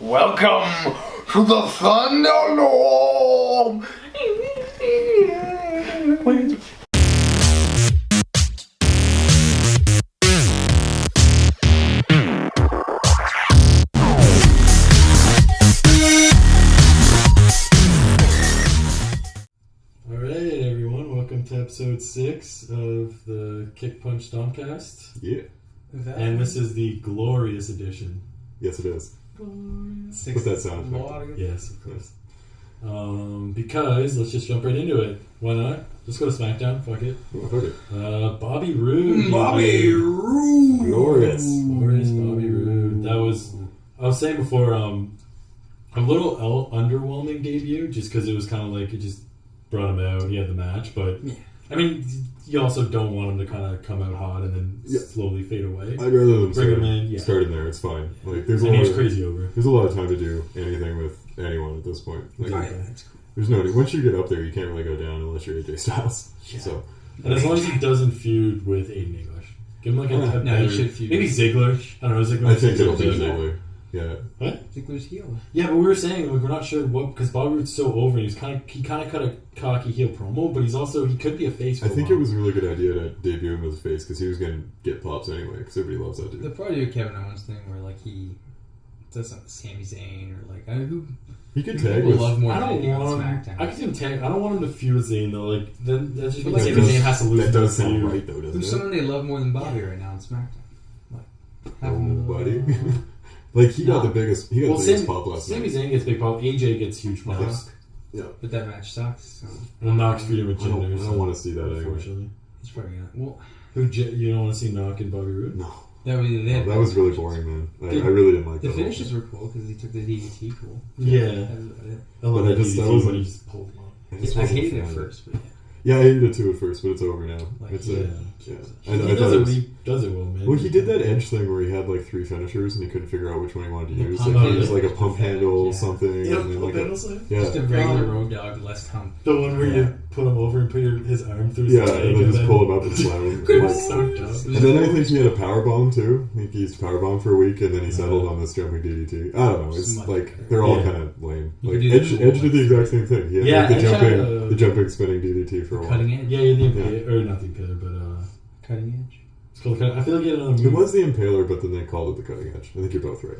Welcome to the Thunderdome! Alright, everyone, welcome to episode 6 of the Kick Punch Stomp-Cast. Yeah. And this is the glorious edition. Yes, it is. Glorious. Put that sound effect. Yes, of course. Because, let's just jump right into it. Why not? Let's go to SmackDown, fuck it. Oh, fuck it. Bobby Roode. Bobby Roode! Glorious. Glorious Bobby Roode. That was, I was saying before, a little underwhelming debut, just because it was kind of like, it just brought him out, he had the match, but, yeah. I mean, you also don't want him to kind of come out hot and then slowly fade away. I'd rather them bring him in. Start him there. It's fine. Like there's and he's crazy over. There's a lot of time to do anything with anyone at this point. Like, That's cool. there's no once you get up there, you can't really go down unless you're AJ Styles. Yeah. So, and as long as he doesn't feud with Aiden English, give him like a no, he should feud. Maybe Ziggler. I don't know. Ziggler. I think it'll be Ziggler. Yeah. What? Ziggler's heel. Yeah, but we were saying like, we're not sure what because Bobby Roode's so over. And he kind of cut a cocky heel promo, but he could be a face. For I think it was a really good idea to debut him as a face because he was going to get pops anyway because everybody loves that dude. They'll probably do a Kevin Owens thing where like he does something with Sami Zayn or like who He could people tag with. love more I than don't anything on want. SmackDown. I could see him tag. I don't want him to feud with Zayn though. Like then that's just But because like, Sami Zayn has to lose. That does the sound feud. right though, doesn't Who's it? someone they love more than Bobby right now on SmackDown? Like, have him Buddy. Like he got the biggest. He got the biggest pop last Sami night. Zayn gets big pop. AJ gets huge pops. Yeah. But that match sucks. So Well, Knox feuding with I don't, Jinder. I don't want to see that anyway. Unfortunately, he's probably gonna. Well, you don't want to see Knox and Bobby Roode? No. that was really boring, man. I really didn't like The that. finishes were cool because he took the DDT. Cool. Yeah. That was about it. I love But I that just- DDT that was- when he just pulled him up. I just I wasn't hated a it fan of first, but Yeah, I hated it too at first, but it's over now. Like, It's Yeah. I He thought does it it. was- He does it well, man. Well, he did that Edge thing where he had like 3 finishers and he couldn't figure out which one he wanted to The use. pump Like he handle. was like a pump handle, Yeah. something, Yeah, and then like a, just yeah, a regular road dog, less hump. The one where you put him over and put his arm through his yeah, leg and then just pull him up and slam him. It Like, was so dumb. and then I think he had a power bomb too. I think he used power bomb for a week, and then he settled on this jumping DDT. I don't know. It's Much like better. they're all Yeah. kind of lame. You Like could do the Edge did the exact same thing. He had Yeah, like, the Edge had jumping, the jumping, spinning DDT for a while. Cutting edge. Yeah, you're the Impaler, or not the Impaler, but Cutting edge. it's called. I feel like he had another move. It was the Impaler, but then they called it the Cutting Edge. I think you're both right.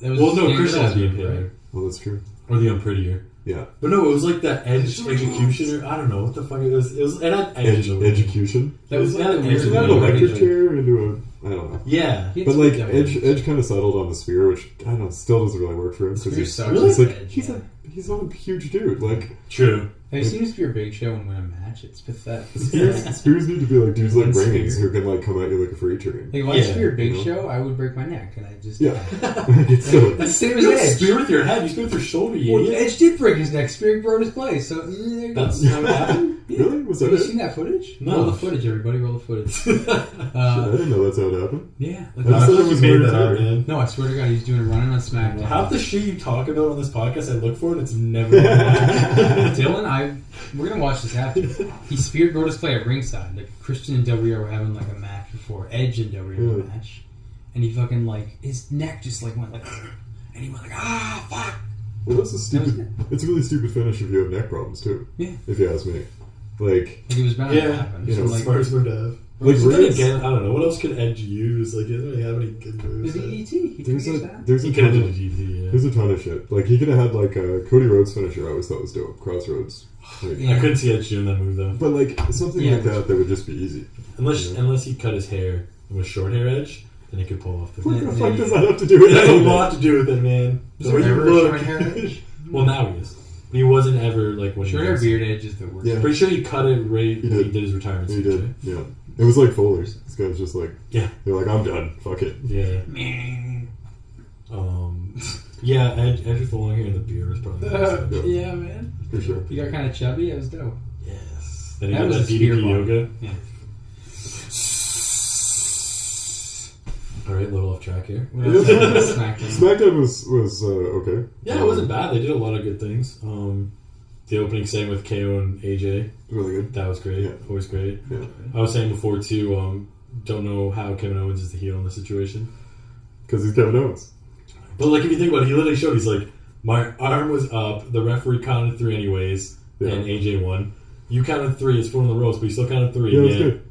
That was Well, no, James Chris has the Ellsworth, Impaler, right? Well, that's true. or the Unprettier. Yeah. But no, it was like the Edge executioner. I don't know what the fuck it was. It was it had Edge. in it. Execution. That was It had like the Edge Isn't in that it. an electric Like- chair into a? I don't know. Yeah. He had But some like good Edge moves. kind of settled on the spear, which I don't know, still doesn't really work for him because Spear he's, sucks really? he's like Edge, he's yeah. he's not a huge dude. Like True. Have you seen Spear Big Show and win a match? It's pathetic. spears need to be like dudes like One brains spear. who can like come at you like a freight train. Like, if I Yeah, Spear Big you know? Show, I would break my neck, and I just Yeah, it's so, That's the same as You don't Edge. spear with your head. You spear with your shoulder. You Well, idiot. Edge did break his neck. Spear broke his place. So there you go. That's how it happened. Yeah. really was that Have you it? seen that footage? No. Roll the footage, everybody. Roll the footage. Shit, I didn't know that's how it happened. Yeah. Like, I just thought it was made weird that up, too. man. no, I swear to God, he's doing a running on SmackDown. Half the shit you talk about on this podcast, I look for, and it's never. Dylan, we're gonna watch this after. He speared Brodus Clay at ringside. Like Christian and Del Rio were having like a match before Edge and Del Rio had a match, and he fucking like his neck just like went like, and he went like fuck. Well, that's a stupid. It's a really stupid finish if you have neck problems too. Yeah. If you ask me, like Like it was bound Yeah. to happen. You So, know, like Smartest move to have. Like, But then Reigns- again, I don't know. What else could Edge use? Like, he doesn't really have any good the moves. DDT. He there's could use a that. there's He a could have ton done a of, GT, yeah. there's a ton of shit. Like he could have had like a Cody Rhodes finisher. I always thought was dope. Crossroads. Like, Yeah. I couldn't see Edge doing that move, though. But like something Yeah. like that would just be easy. Unless he cut his hair with short hair Edge, then he could pull off the What the Yeah. fuck does that have to do with It has a anything? lot to do with it, man. Is The there way you ever a look. short hair Edge? Well, now he is. But he wasn't ever, like, when Short he hair was. beard Edge is the worst. Yeah. Pretty sure he cut it right He when he did. did his retirement He speech. did. Yeah. It was like Foley's. This guy was just like, Yeah. they're like, I'm done. Fuck it. Yeah. Yeah, Edge with the long hair and the beard was probably the best. Yeah, man. For sure. He got kind of chubby. That was dope. Yes. Then he That got was that a spear DDP bomb. yoga. Yeah. Alright, a little off track here. What else happened on SmackDown? SmackDown was okay. Yeah, it wasn't bad. They did a lot of good things. The opening segment with KO and AJ, Really good. that was great. Yeah. Always great. Yeah. I was saying before too, don't know how Kevin Owens is the heel in the situation. Because he's Kevin Owens. But like if you think about it, he literally showed. He's like, my arm was up. The referee counted 3 anyways, and AJ won. You counted 3. It's 4 in the ropes, but you still counted 3. Yeah, that's good.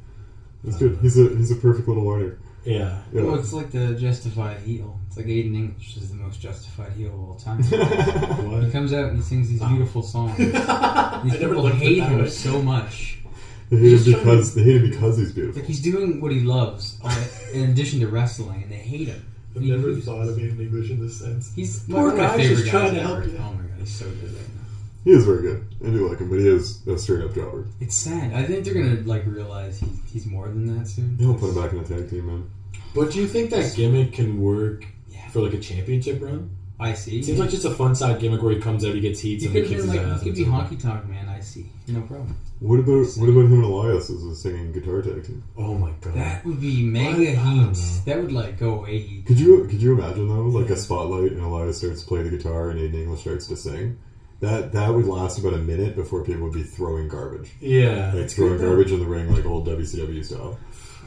That's good. He's a perfect little learner. Yeah. Well, it's like the justified heel. It's like Aiden English is the most justified heel of all time. What? He comes out and he sings these beautiful songs. These never people looked at hate that him way. so much. They hate him because he's beautiful. Like he's doing what he loves in addition to wrestling, and they hate him. I've never thought of Aiden English in this sense. He's Poor one of my guy's favorite just guys trying to ever. help you. Oh my god, he's so good right now. He is very good. I do like him, but he is a straight up jobber. It's sad. I think they're gonna like realize he's more than that soon. He'll put him back in a tag team, man. But do you think that gimmick can work for like a championship run? I see. It seems like just a fun side gimmick where he comes out, he gets heat, He and he could kicks have his been like ass. he could be Honky Tonk Man. I see. No problem. What about him and Elias as a singing guitar tag team? Oh my god. That would be mega I don't know. heat. That would like go away heat. Could you imagine though, like a spotlight and Elias starts to play the guitar and Aiden English starts to sing? That would last about a minute before people would be throwing garbage. Yeah. Like throwing garbage in the ring like old WCW style.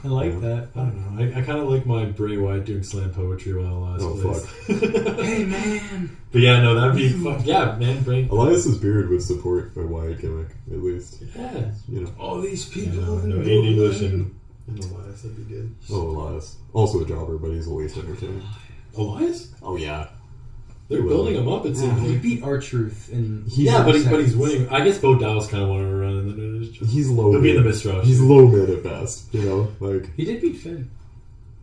I like that. I don't know. I kind of like my Bray Wyatt doing slam poetry while Elias plays. Hey man. But yeah, no, that'd be fun. Yeah, man, Bray. Elias's beard would support a Wyatt gimmick, at least. Yeah. You know. All these Yeah, people. no, Aiden English and Elias, that'd be good. Oh, Elias. Also a jobber, but he's the least entertaining. Elias? Oh, yeah. They're building him up, it seems He like. beat R-Truth in But he's winning. I guess Bo Dallas kind of wanted to run, and then it was just... He's low He'll be mid. in the mistrush. He's low mid at best, you know? Like, He did beat Finn.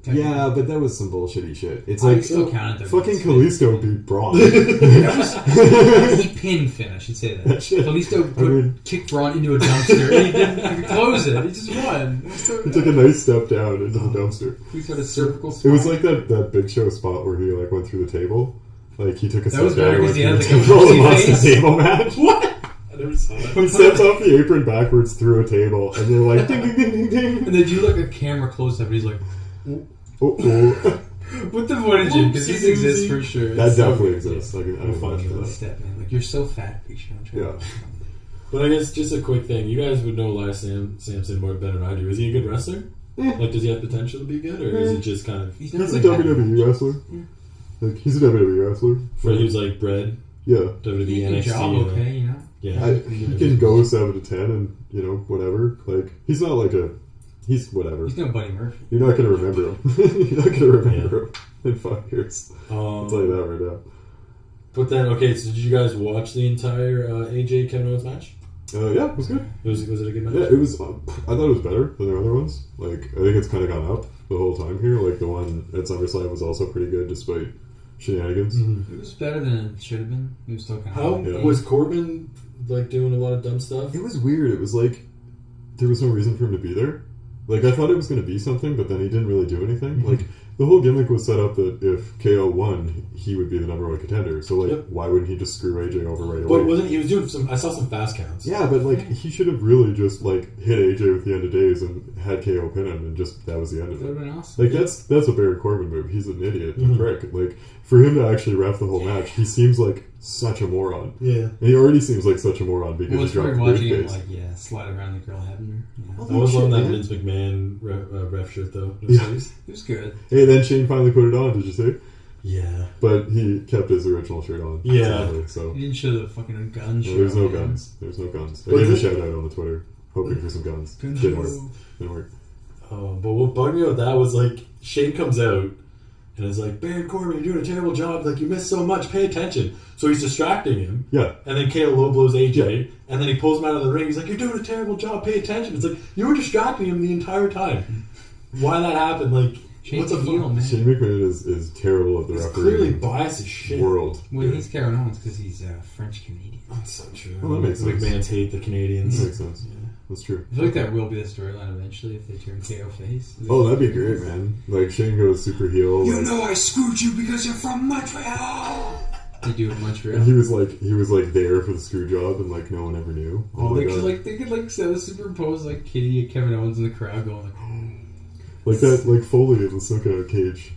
yeah, but that was some bullshitty shit. It's I like, still counted them. fucking Kalisto beat Braun. He pinned Finn, I should say that. Shit. Kalisto kicked Braun into a dumpster and he didn't close it. He just won. He took a nice step down into the dumpster. He's got a cervical It spine. was like that Big Show spot where he like went through the table. Like he took a step was down better and went 'cause he through had, the like, a table and pussy lost the face. table match. What? I never saw that. He steps off the apron backwards through a table and they're like ding ding ding ding ding. And they do like a camera close up and he's like, Oh. put the footage in because this exists for sure. That It's so definitely good. exists. I can I'll find vouch for that. that. Step man, like you're so fat, Big Show. Yeah. But I guess just a quick thing. You guys would know Elias Sampson more better than I do. Is he a good wrestler? Like, does he have potential to be good? Or is it just kind of... He's He's a WWE wrestler. Like he's a WWE wrestler. For he was like bred, Yeah. WWE, He can NXT. job you know? okay, you know. Yeah. He can go 7 to 10 and you know whatever. Like he's not like a. He's whatever. He's no Buddy Murphy. You're not gonna remember him. You're not gonna remember him in 5 years. I'll tell you that right now. But then, okay, so did you guys watch the entire AJ Kevin Owens match? Yeah, it was good. Was it a good match? Yeah, it was. I thought it was better than their other ones. Like I think it's kind of gone up the whole time here. Like the one at SummerSlam was also pretty good despite shenanigans. Mm-hmm. It was better than it should have been. It was still kind How of was Corbin like doing a lot of dumb stuff? It was weird. It was like there was no reason for him to be there. Like I thought it was going to be something, but then he didn't really do anything. Mm-hmm. Like the whole gimmick was set up that if KO won, he would be the number 1 contender. So like, why wouldn't he just screw AJ over right away? But wasn't he was doing some? I saw some fast counts. Yeah, but like he should have really just like hit AJ with the end of days and had KO pin him, and just that was the end of That would it. have been awesome. Like that's a Barry Corbin move. He's an idiot, prick. Like for him to actually ref the whole match, he seems like such a moron. Yeah. And he already seems like such a moron because Well, he it's dropped weird the watching him briefcase. slide around the girl having her. You know. I was loving that man. Vince McMahon ref shirt though. Yeah. It was good. Hey, then Shane finally put it on. Did you see? Yeah. But he kept his original shirt on. Yeah. sadly, so He didn't show the fucking gun show. there's no man. guns. There's no guns. I But gave a this- shout out on the Twitter, hoping for some guns. Guns Didn't work. show. Didn't work. But what bugged me about that was like Shane comes out and is like, Baron Corbin, you're doing a terrible job. Like you missed so much. Pay attention. So he's distracting him. Yeah. And then KO low blows AJ, and then he pulls him out of the ring. He's like, "You're doing a terrible job. Pay attention." It's like you were distracting him the entire time. Why that happened? Like, Shane's what's a the heel, fuck? man. Shane McMahon is terrible at the He's refereeing clearly biased as shit. world. Well, he's Kevin Owens because he's French Canadian. That's so true. Well, that makes sense. McMahon's hate the Canadians. That makes sense. That's true. I feel like that will be the storyline eventually if they turn KO face. Oh, that'd be great, man. Like Shane goes super heel. You like, know I screwed you because you're from Montreal. They do it in Montreal. and he was like there for the screw job, and like no one ever knew. Oh my god! they could like superimpose like Kitty and Kevin Owens in the crowd going like, Like that, like Foley in the Snuka cage.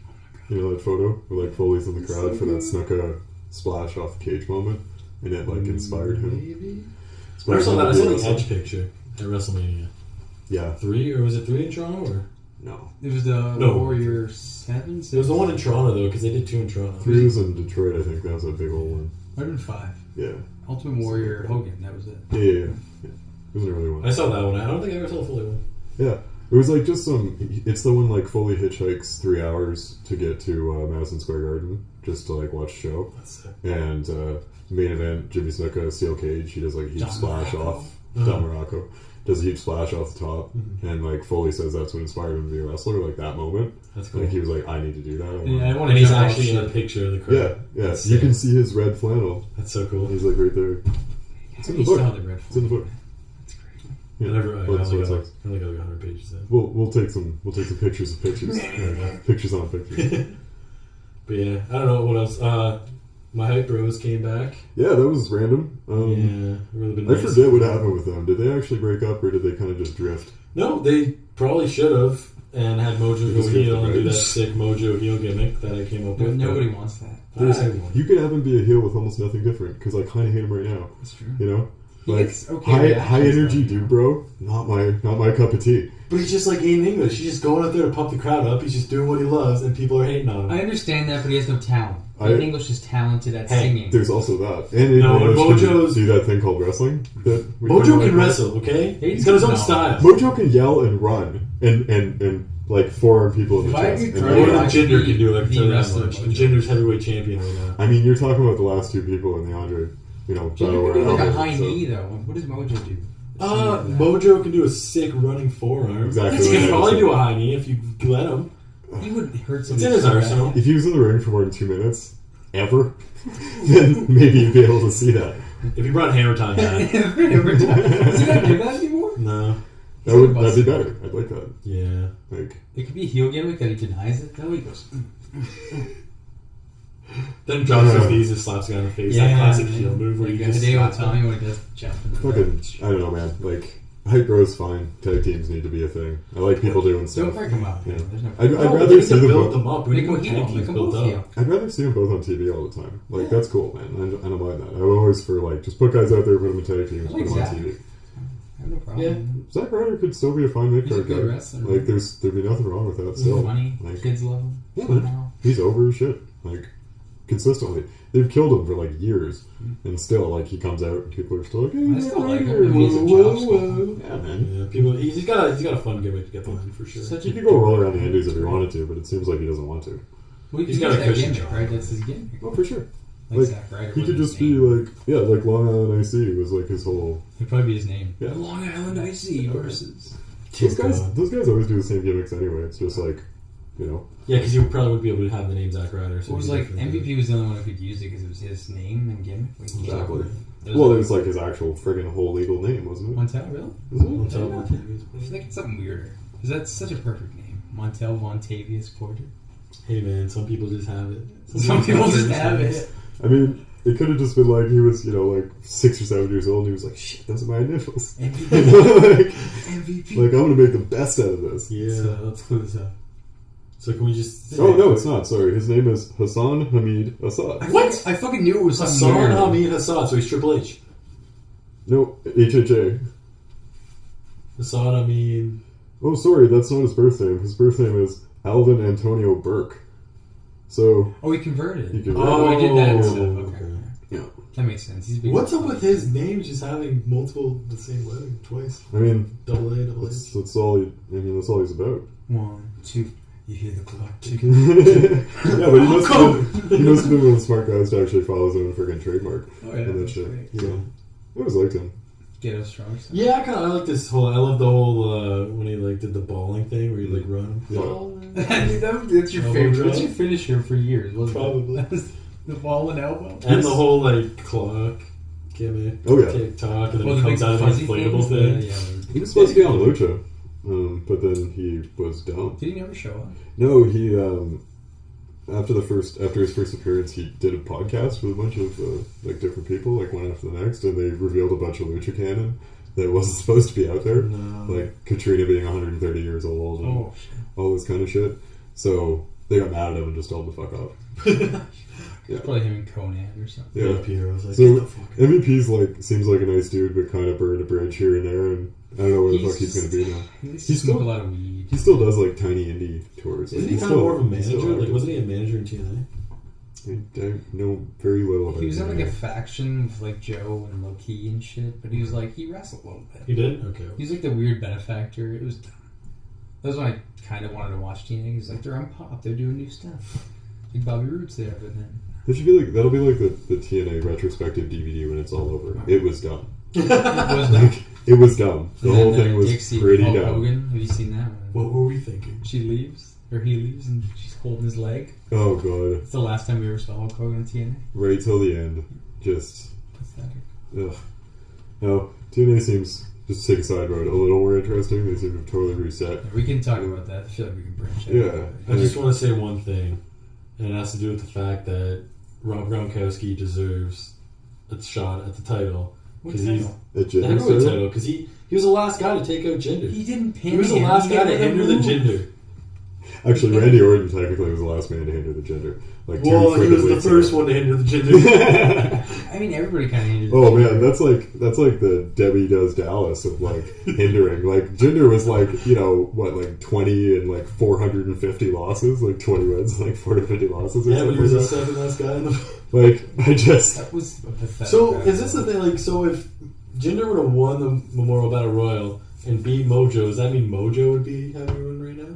You know that photo where like Foley's in the crowd for that Snuka splash off the cage moment, and it like inspired him. Maybe. I saw the Edge picture at WrestleMania. Yeah, 3 or was it 3 in Toronto or? No. It was the No. Warrior 7? It was the one in Toronto though, because they did 2 in Toronto. 3 was in Detroit, I think. That was a big old one. Might have been 5. Yeah. Ultimate Warrior Hogan, that was it. Yeah. It was an early one. I saw that one. I don't think I ever saw the Foley one. Yeah. It was like just it's the one like Foley hitchhikes 3 hours to get to Madison Square Garden just to like watch a show. That's sick. And main event, Jimmy Snuka, steel cage. He does like a huge Don splash Morocco. off. Don Morocco does a huge splash off the top, and like Foley says that's what inspired him to be a wrestler. Like that moment, That's cool. like he was like, I need to do that. Yeah, I want And to he's jump off actually in shit. a picture of the crowd. yeah. That's You sick. can see his red flannel. That's so cool. He's like right there. It's in the You still book. have the red It's in the book. That's great. Yeah. I never. I Well, that's only what got it says. 100 pages in. We'll take some pictures of pictures. Pictures on pictures. But yeah, I don't know what else. My hype bros came back. Yeah, that was random. Yeah, really been I nice. forget what happened with them. Did they actually break up, or did they kind of just drift? No, they probably should have, and had Mojo They go just get heel the and do that rights. sick Mojo heel gimmick that I came up with. Nobody wants that. You could have him be a heel with almost nothing different, because I kind of hate him right now. That's true. You know, He like gets okay high reactions, energy though. dude, bro. Not my cup of tea. But he's just like Aiden English. He's just going out there to pump the crowd up. He's just doing what he loves, and people are hating on him. I understand that, but he has no talent. I- English is talented at Hey, singing. There's also that, and No, and English can Mojo's- do that thing called wrestling. That we Mojo kinda can like. wrestle, okay? He's got his own No. style. Mojo can yell and run and like forearm people in If the I chest. could And try More like- than I Jinder could can do like be to that wrestler much. Mojo. And Jinder's heavyweight champion right now. I mean, you're talking about the last 2 people in the Andre, battle Jinder can do royale. like a high so- knee though. What does Mojo do? Mojo can do a sick running forearm. Exactly. He can probably do a high knee if you let him. He would hurt some. It's in his arsenal. If he was in the ring for more than 2 minutes, ever, then maybe you'd be able to see that. If he brought Hammer Time back. Does he not do that anymore? No. That'd be better. I'd like that. Yeah. Like, It could be a heel gimmick that he denies it. Though he goes. Then drops his knees and slaps the guy in the face. That classic heel move where like you just Hideo slap Itami him. when he does the jump. in the fucking, back. I don't know, man. Like, hype bros fine. Tag teams need to be a thing. I like people doing Don't stuff. break him up. Yeah. There's no. I'd No, we rather need see to them build both. them up. We Make need more him heel. tag Make teams them built both up. heel. I'd rather see them both on TV all the time. Like, that's cool, man. I don't mind that. I'm always for, like, just put guys out there, put them in tag teams, I put like them on Zack. TV. I have no problem. Yeah. Zack Ryder could still be a fine mid He's a card good guy. wrestler. Like, there'd be nothing wrong with that He's still. funny. Like, Kids love him. yeah, Somehow. he's over his shit. Like, consistently. They've killed him for, like, years. And still, like, he comes out and people are still like, hey, I still like him. Ryder, He's a whoa, job whoa, scorer. whoa. Yeah, man. Yeah, people. He's got a fun gimmick to get them on for sure. Such He a could go roll around the Indies if he wanted to, but it seems like he doesn't want to. Well, He's got a that cushion gimmick, job. right? That's his gimmick. Oh, for sure. Like, Like, Zack Ryder. He could wasn't just his be name. like, yeah, like Long Island IC was like his whole. He'd probably be his name. Yeah. Long Island IC versus. Those guys always do the same gimmicks anyway. It's just like, you know. Yeah, because you probably wouldn't be able to have the name Zack Ryder. So It was it'd be like different. MVP was the only one who could use it because it was his name and gimmick. Like, Exactly. Those Well, are- it was like his actual friggin' whole legal name, wasn't it? Montel, really? Isn't it? Montel I Montavious. feel like it's something weirder. Because that's such a perfect name. Montel Vontavious Porter. Hey man, some people just have it. Some people just have it. I mean, it could have just been like he was, you know, like 6 or 7 years old and he was like, shit, those are my initials. MVP. You know, like, MVP. like, I'm gonna make the best out of this. Yeah, let's clue this up. So can we just? Oh, no, it's not. Sorry. His name is Hassan Hamid Assad. What? I fucking knew it was something Hassan weird. Hamid Hassad, so he's Triple H. No, HHA. Hassan Hamid. Oh, sorry, that's not his birth name. His birth name is Alvin Antonio Burke. So, Oh, he converted. He converted. Oh, I did that instead. Oh, Okay. okay. yeah. That makes sense. He's big. What's up with his name just having multiple the same letter twice? I mean, Double A, double that's, H. that's all that's all he's about. 1, 2. You hear the clock tick. Yeah, but he must have been one of the smart guys to actually follow his own freaking trademark Oh, yeah. and that that's shit. great. Yeah. I always liked him. Ghetto strong. stuff. Yeah, I like this whole. I love the whole when he like did the balling thing where he like run. Yeah. Balling. That's your Elbow favorite. drop? That's your finisher for years, wasn't Probably. it? The ball and elbow. And the whole like clock gimmick. Oh, yeah. TikTok, and then Well, he the comes big out of the fuzzy inflatable things, thing. He was supposed to be on Lucha, but then he was dumb. Did he never show up? No, he after his first appearance, he did a podcast with a bunch of like different people, like one after the next, and they revealed a bunch of Lucha canon that wasn't supposed to be out there, No. like Katrina being 130 years old and Oh, shit. all this kind of shit. So they got mad at him and just told him to fuck off. Yeah. Probably him and Conan or something. Yeah. Pierre was like, So, get the fuck out. MVP's like seems like a nice dude, but kind of burned a bridge here and there, and I don't know where the fuck he's going to be now. He smoked a lot of weed. He still does like tiny indie tours. Isn't Like, he he's kind of more of a he's still manager? Like, active. wasn't he a manager in TNA? I know very little about He was in like him. a faction with like Joe and Low-Key and shit, but he was like, he wrestled a little bit. He did? Okay. He was like the weird benefactor. It was dumb. That was when I kind of wanted to watch TNA. He was like, they're on Pop, they're doing new stuff. Like Bobby Roode's there, but then. It should be like that'll be like the TNA retrospective DVD when it's all over. It was dumb. It was dumb. Like, it was dumb. The And whole then, thing was Dixie, pretty Hulk dumb. Hogan. Have you seen that one? What were we thinking? She leaves, or he leaves, and she's holding his leg. Oh god! It's the last time we ever saw Hulk Hogan on TNA. Right till the end, just Pathetic. ugh. No, TNA seems, just to take a side road, a little more interesting. They seem to have totally reset. Yeah, we can talk about that. I feel like we can branch out. Yeah. I just want to say one thing, and it has to do with the fact that Rob Gronkowski deserves a shot at the title. What Because he's title? At the Jinder heavyweight title? title. Because he was the last guy to take out Jinder. He didn't pin He was the him. last He guy to got hinder the removed. Jinder. Actually, Randy Orton technically was the last man to hinder the Jinder. Like, Well, he was the friggin' first weeks one to hinder the Jinder. I mean, everybody kind of hated Oh it. man, that's like the Debbie Does Dallas of like hindering. Like Jinder was like, you know, what, like 20 and like 450 losses, like 20 wins, like 450 losses or Yeah, but something he was the like that. second last guy in the. Like I just That was a pathetic. So battle. is this the thing? Like, so if Jinder would have won the Memorial Battle Royal and beat Mojo, does that mean Mojo would be having a win right now?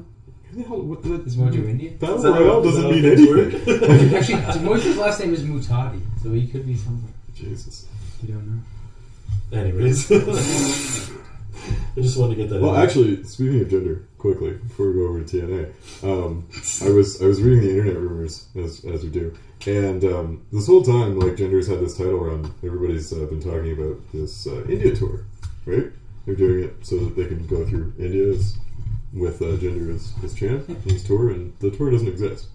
who the hell, what the, Is Mojo Indian? Battle Is that Royale how- doesn't is mean that how things anything. work? Actually, Mojo's last name is Mutati, so he could be somewhere. Jesus. You don't know. Anyways, I just wanted to get that. Well, in. actually, speaking of gender, quickly before we go over to TNA, I was reading the internet rumors as we do, and this whole time, like Gender's had this title run. Everybody's been talking about this India tour, right? They're doing it so that they can go through India with Gender as champ in this tour, and the tour doesn't exist.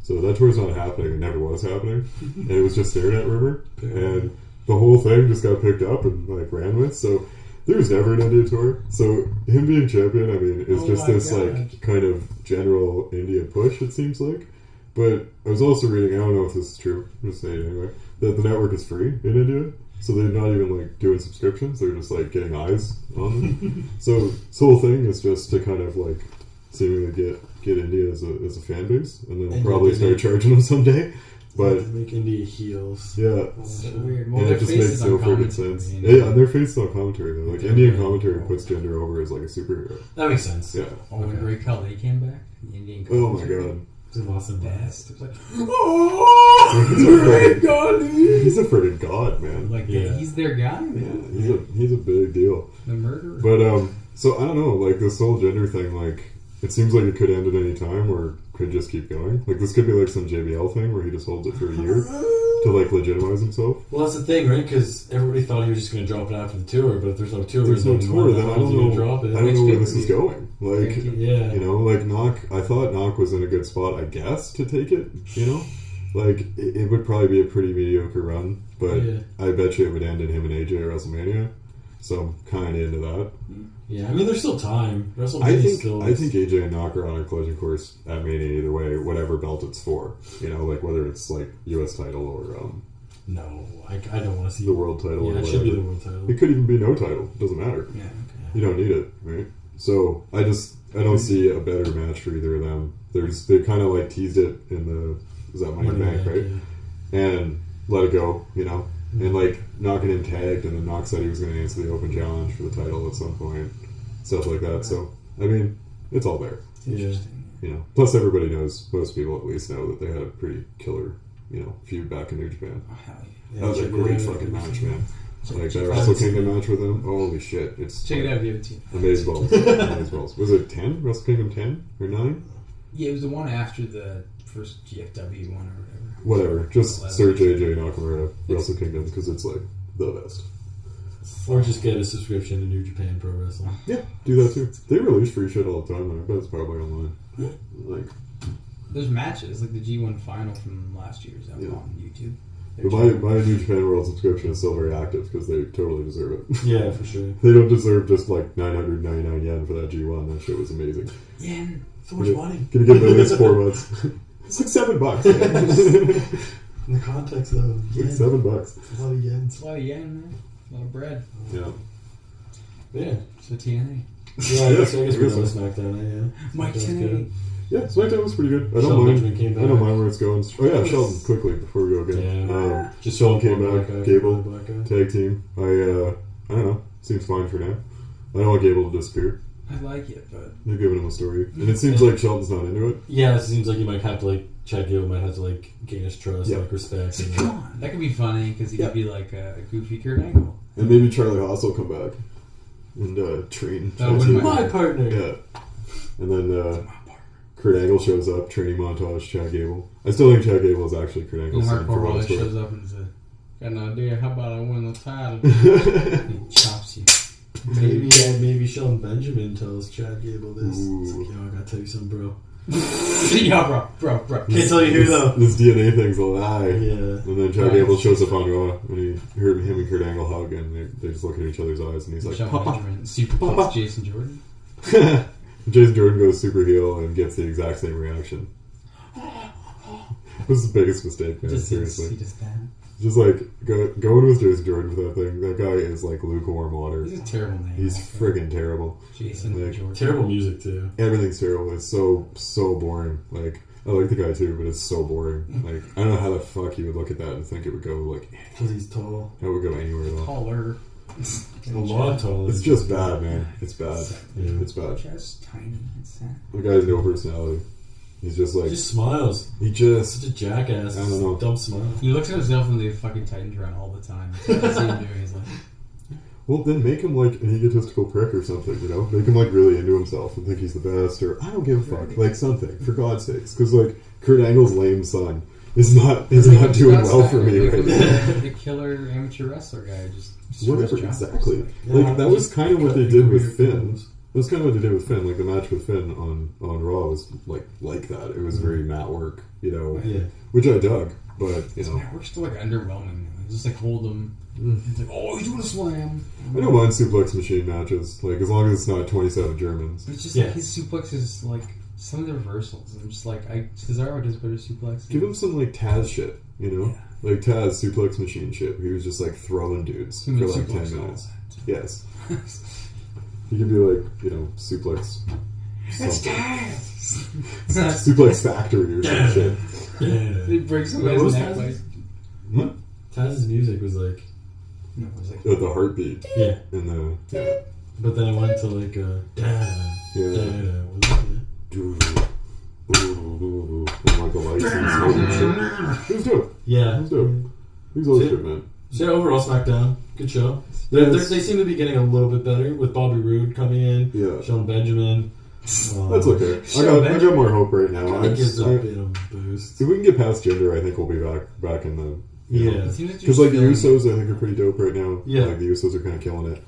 So that tour's not happening. It never was happening, and it was just stared at rumor, and the whole thing just got picked up and like ran with. So there was never an India tour. So him being champion, I mean, is Oh just my this God. like kind of general India push. It seems like. But I was also reading, I don't know if this is true, I'm just saying it anyway, that the network is free in India. So they're not even like doing subscriptions, they're just like getting eyes on them. So this whole thing is just to kind of like seemingly get India as a fan base, and then And probably get start the- charging them someday. But To make India heels. yeah. So weird. Well, And their it just face makes is no on friggin' commentary. sense. you Yeah, know? and their face is on commentary though. Like They're Indian really commentary cool. puts Gender over as like a superhero. That makes sense. Yeah. Oh, when Okay. Great Khali came back, the Indian Oh my commentary. god. It's an awesome Best. It was like, He's a Great friggin', Khali! he's a friggin' god, man. Like, Yeah. he's their guy, Yeah, man. he's a big deal. The murderer. But so I don't know, like this whole Gender thing, like it seems like it could end at any time or could just keep going. Like this could be like some JBL thing where he just holds it for a year to like legitimize himself. Well, that's the thing, right? Because everybody thought he was just going to drop it after the tour, but if there's no tour, If there's no tour, then I don't know. Drop I it. don't know where this is pay-per-view. going. Like Yeah. you know, like Knock. I thought Knock was in a good spot, I guess, to take it. You know, like it would probably be a pretty mediocre run, but Yeah. I bet you it would end in him and AJ at WrestleMania. So I'm kind of into that. Yeah, I mean, there's still time. WrestleMania I think still. AJ and Knock are on a collision course at Mania either way, whatever belt it's for. You know, like whether it's like U.S. title or No, I don't want to see the world title. Yeah, or it should be the whatever. world title. It could even be no title. Doesn't matter. Yeah, okay. You don't need it, right? So I don't see a better match for either of them. They kind of like teased it in the Money in the Bank, right? Yeah. And let it go, you know. And like Knock and him tagged, and then Knock said he was going to answer the open challenge for the title at some point, stuff like that. So I mean, it's all there, It's interesting. you know. Plus, everybody knows, most people at least know that they had a pretty killer, you know, feud back in New Japan. Oh, hell yeah. That was a check it great out. fucking match, man. Like check that it Wrestle out. Kingdom match with him. Holy shit! It's Check it like, out, the OT. Amazeballs. Amazeballs. Was it 10? Wrestle Kingdom 10 or 9? Yeah, it was the one after the first GFW one or whatever. Whatever. Just 11. search AJ Nakamura Wrestle Kingdom because it's like the best. Or just get a subscription to New Japan Pro Wrestling. Yeah, do that too. They release free shit all the time. I bet it's probably online. Like, There's matches, like the G1 final from last year's up Yeah. on YouTube. but my New Japan World subscription is still very active because they totally deserve it. Yeah, for sure. They don't deserve just like 999 yen for that G1. That shit was amazing. Yeah. So much money. Gonna get them at least 4 months. It's like $7. Man. In the context of Like $7. it's a lot of yens. It's a lot of yen, man. A lot of bread. Yeah. Yeah. So TNA. Yeah, I guess we're done so. with SmackDown. Yeah. Mike SmackDown's TNA. good. Yeah, SmackDown was pretty good. I don't Shelton mind. Benjamin came I don't back. mind where it's going. Oh yeah, Sheldon. Quickly before we go again. Yeah. Just Sheldon came Black back. guy, Gable Black guy. tag team. I don't know. Seems fine for now. I don't want Gable to disappear. I like it, but They're giving him a story, and it seems like Sheldon's not into it. Yeah, it seems like you might have to like Chad Gable might have to like gain his trust, Yeah. like respect. see, And, come on. That could be funny because he Yeah. could be like a goofy Kurt Angle. And maybe Charlie Haas will come back and train. That wouldn't Chad my Gable. partner. Yeah. And then Kurt Angle shows up, training montage, Chad Gable. I still think Chad Gable is actually Kurt And Angle's son. Hardcore for what Rollins it's shows worth. up and says, "Got an idea? How about I win the title?" He chops you. Maybe Shelton Benjamin tells Chad Gable this. It's Ooh. like, yo, I gotta tell you something, bro. Yeah, bro. Can't tell you who though. This DNA thing's a lie. Yeah. And then Chad Gable shows up on Raw, and he heard him and Kurt Angle hug, and they just look at each other's eyes, and he's like, Shelton "Papa." Benjamin superplex Jason Jordan. Jason Jordan goes super heel and gets the exact same reaction. This is the biggest mistake, man. He Seriously. does that. Just like going with Jason Jordan for that thing. That guy is like lukewarm water. He's a terrible name. He's also. friggin' terrible. Jason Like, Jordan. Terrible music too. Everything's terrible. It's so boring. Like, I like the guy too, but it's so boring. Like, I don't know how the fuck you would look at that and think it would go like Because he's tall. it would go anywhere at all. Taller. A lot taller. It's just bad, man. It's bad. Yeah. It's bad. Just tiny and sad. The guy has no personality. He's just like He just smiles. he just Such a jackass. I don't know. Dumb smile. He looks at himself in the fucking Titans run all the time. So I see him doing. He's like, well, then make him like an egotistical prick or something, you know? Make him like really into himself and think he's the best, or I don't give a fuck, like something for God's sakes, because like Kurt Angle's lame son is not doing well for me right now. The killer amateur wrestler guy just Whatever, chops. exactly. Yeah, Like that was kind of what they did with Finn. moves. That was kind of what they did with Finn. Like the match with Finn on Raw was like that. It was very mat work, you know, Yeah. which I dug. But you know, We're still like underwhelming. Just like hold him. It's like, oh, he's doing a slam. I don't mind suplex machine matches. Like as long as it's not 27 Germans. It's just Yeah. like his suplexes, like some of the reversals. I'm just like, Cesaro does better suplexes. Give him some like Taz shit, you know, Yeah. like Taz suplex machine shit. He was just like throwing dudes Human for like suplex 10 all minutes. that. Yes, he could be like, you know, suplex. It's something. Taz! Suplex Factory or some shit. Yeah. It breaks some What guy's was neck. Taz? Like, Hmm? Taz's music was like, no, it was like, The heartbeat yeah. and the But then it went to like, yeah. What was Ooh, ooh, and like the lights and smoke and shit. It was dope. Yeah. It was dope. He was always good, man. So yeah, overall SmackDown, good show. Yes. They seem to be getting a little bit better with Bobby Roode coming in, Yeah. Shelton Benjamin. That's okay. Sure, I got more hope right now. It gives a I- bit of a boost. if we can get past gender, I think we'll be back in the you know, Yeah. it seems like because you're like the feeling- Usos, I think are pretty dope right now. Yeah. Like the Usos are kind of killing it,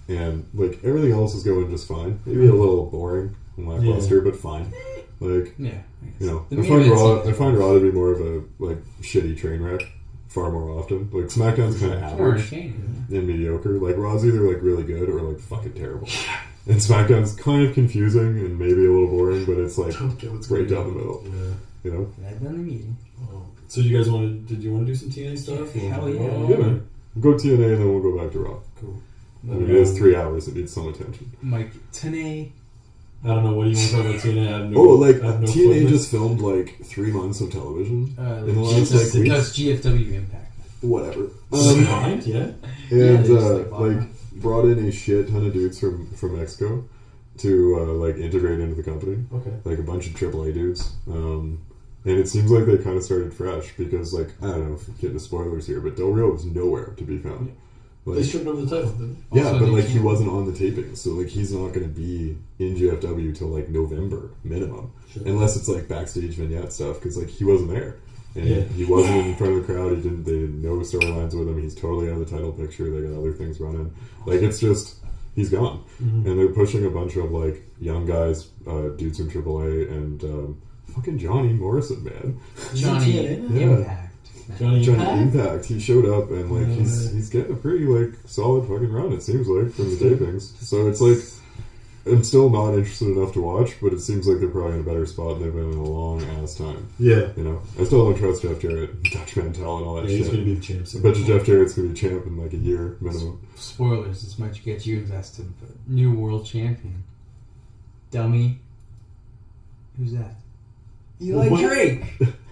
and like everything else is going just fine. Maybe a little boring and lackluster, but fine. Like Yeah. you know, The I main find event Raw. seems I find Raw to be more of a like shitty train wreck far more often. Like SmackDown's kind of more average entertaining. and mediocre. Like Raw's either like really good or like fucking terrible. And SmackDown's kind of confusing and maybe a little boring, but it's like Don't get what's right going down the on. middle. Yeah. You know. I've done the meeting. So you guys did you want to do some TNA stuff? Yeah, hell yeah. Oh, Yeah, man. We'll go TNA and then we'll go back to Raw. Cool. I mean, it is 3 hours. It needs some attention. Mike, Tane. I don't know, what do you want to talk about TNA? I have no, Oh, like I have no TNA clue. just filmed like 3 months of television in the last that's like week. GFW Impact. Whatever. Combined, yeah. And they just, like brought in a shit ton of dudes from Mexico to like integrate into the company. Okay. Like a bunch of AAA dudes. And it seems like they kind of started fresh because like I don't know if we get into spoilers here, but Del Rio was nowhere to be found. They Like, stripped over the title, didn't yeah, Also, but they like he can't- wasn't on the taping, so like he's not going to be in GFW till like November minimum, Sure. unless it's like backstage vignette stuff because like he wasn't there and Yeah. he wasn't in front of the crowd. They did no storylines with him. He's totally out of the title picture. They got other things running. Like it's just he's gone, Mhm. and they're pushing a bunch of like young guys, dudes from AAA, and fucking Johnny Morrison, man. Johnny TNA? Yeah. Impact. Johnny Johnny Impact? Impact. He showed up and like he's Yeah. getting a pretty like solid fucking run. It seems like from the tapings. So it's like I'm still not interested enough to watch, but it seems like they're probably in a better spot than they've been in a long ass time. Yeah. You know, I still don't trust Jeff Jarrett, Dutch Mantel, and all that Yeah, shit. he's going to be the champ. I bet you Jeff Jarrett's going to be champ in like a year minimum. Spoilers, this might get you invested, but new world champion. Dummy. Who's that? Eli What? Drake.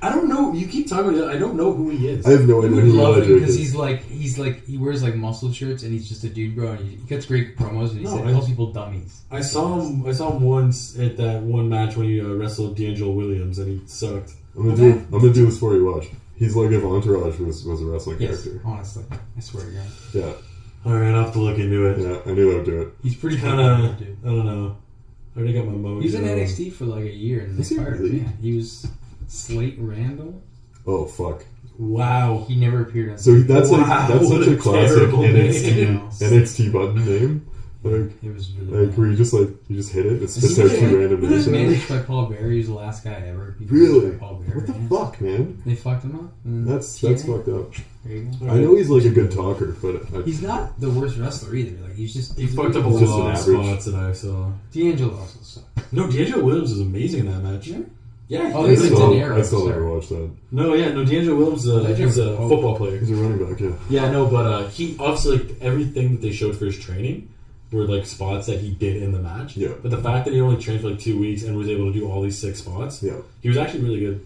I don't know. You keep talking about it. I don't know who he is. I have no You idea would who love Eli him Drake because is. he wears like muscle shirts and he's just a dude, bro. And he cuts great promos and he No, calls people dummies. I saw him once at that one match when he wrestled D'Angelo Williams, and he sucked. I'm gonna do this for you. Watch. He's like if Entourage was a wrestling Yes, character. honestly, I swear to God, Yeah, All right, I'll have to look into it. yeah. I knew that would do it. he's pretty Kind funny, of. dude. I don't know. I already got my mojo. He was in NXT for like a year and Is they he fired really? him. Yeah, he was Slate Randall. Oh fuck. Wow. He never appeared on. So that's Wow, that's such what a a classic terrible NXT name. NXT button name. Like it was really where you just hit it. It spits He out was two random He was names. managed by Paul Bearer. He was the last guy ever. He was Really? managed by Paul Bearer, What the yeah. fuck, man? They fucked him up. and That's TNA. fucked up. There you go. I know he's like a good talker, but He's not the worst wrestler either. Like he's just He fucked up a He's just lot an of average. spots that I saw. D'Angelo also sucks. No, D'Angelo Williams was amazing in that match. Yeah? Yeah. Oh, I they said still, De Niro, I still sorry. never watched that. No, yeah, no. D'Angelo Williams he's a football player. He's a running back, yeah. Yeah, no, but he obviously like, everything that they showed for his training were like spots that he did in the match. Yeah. But the fact that he only trained for like 2 weeks and was able to do all these 6 spots, Yeah. he was actually really good.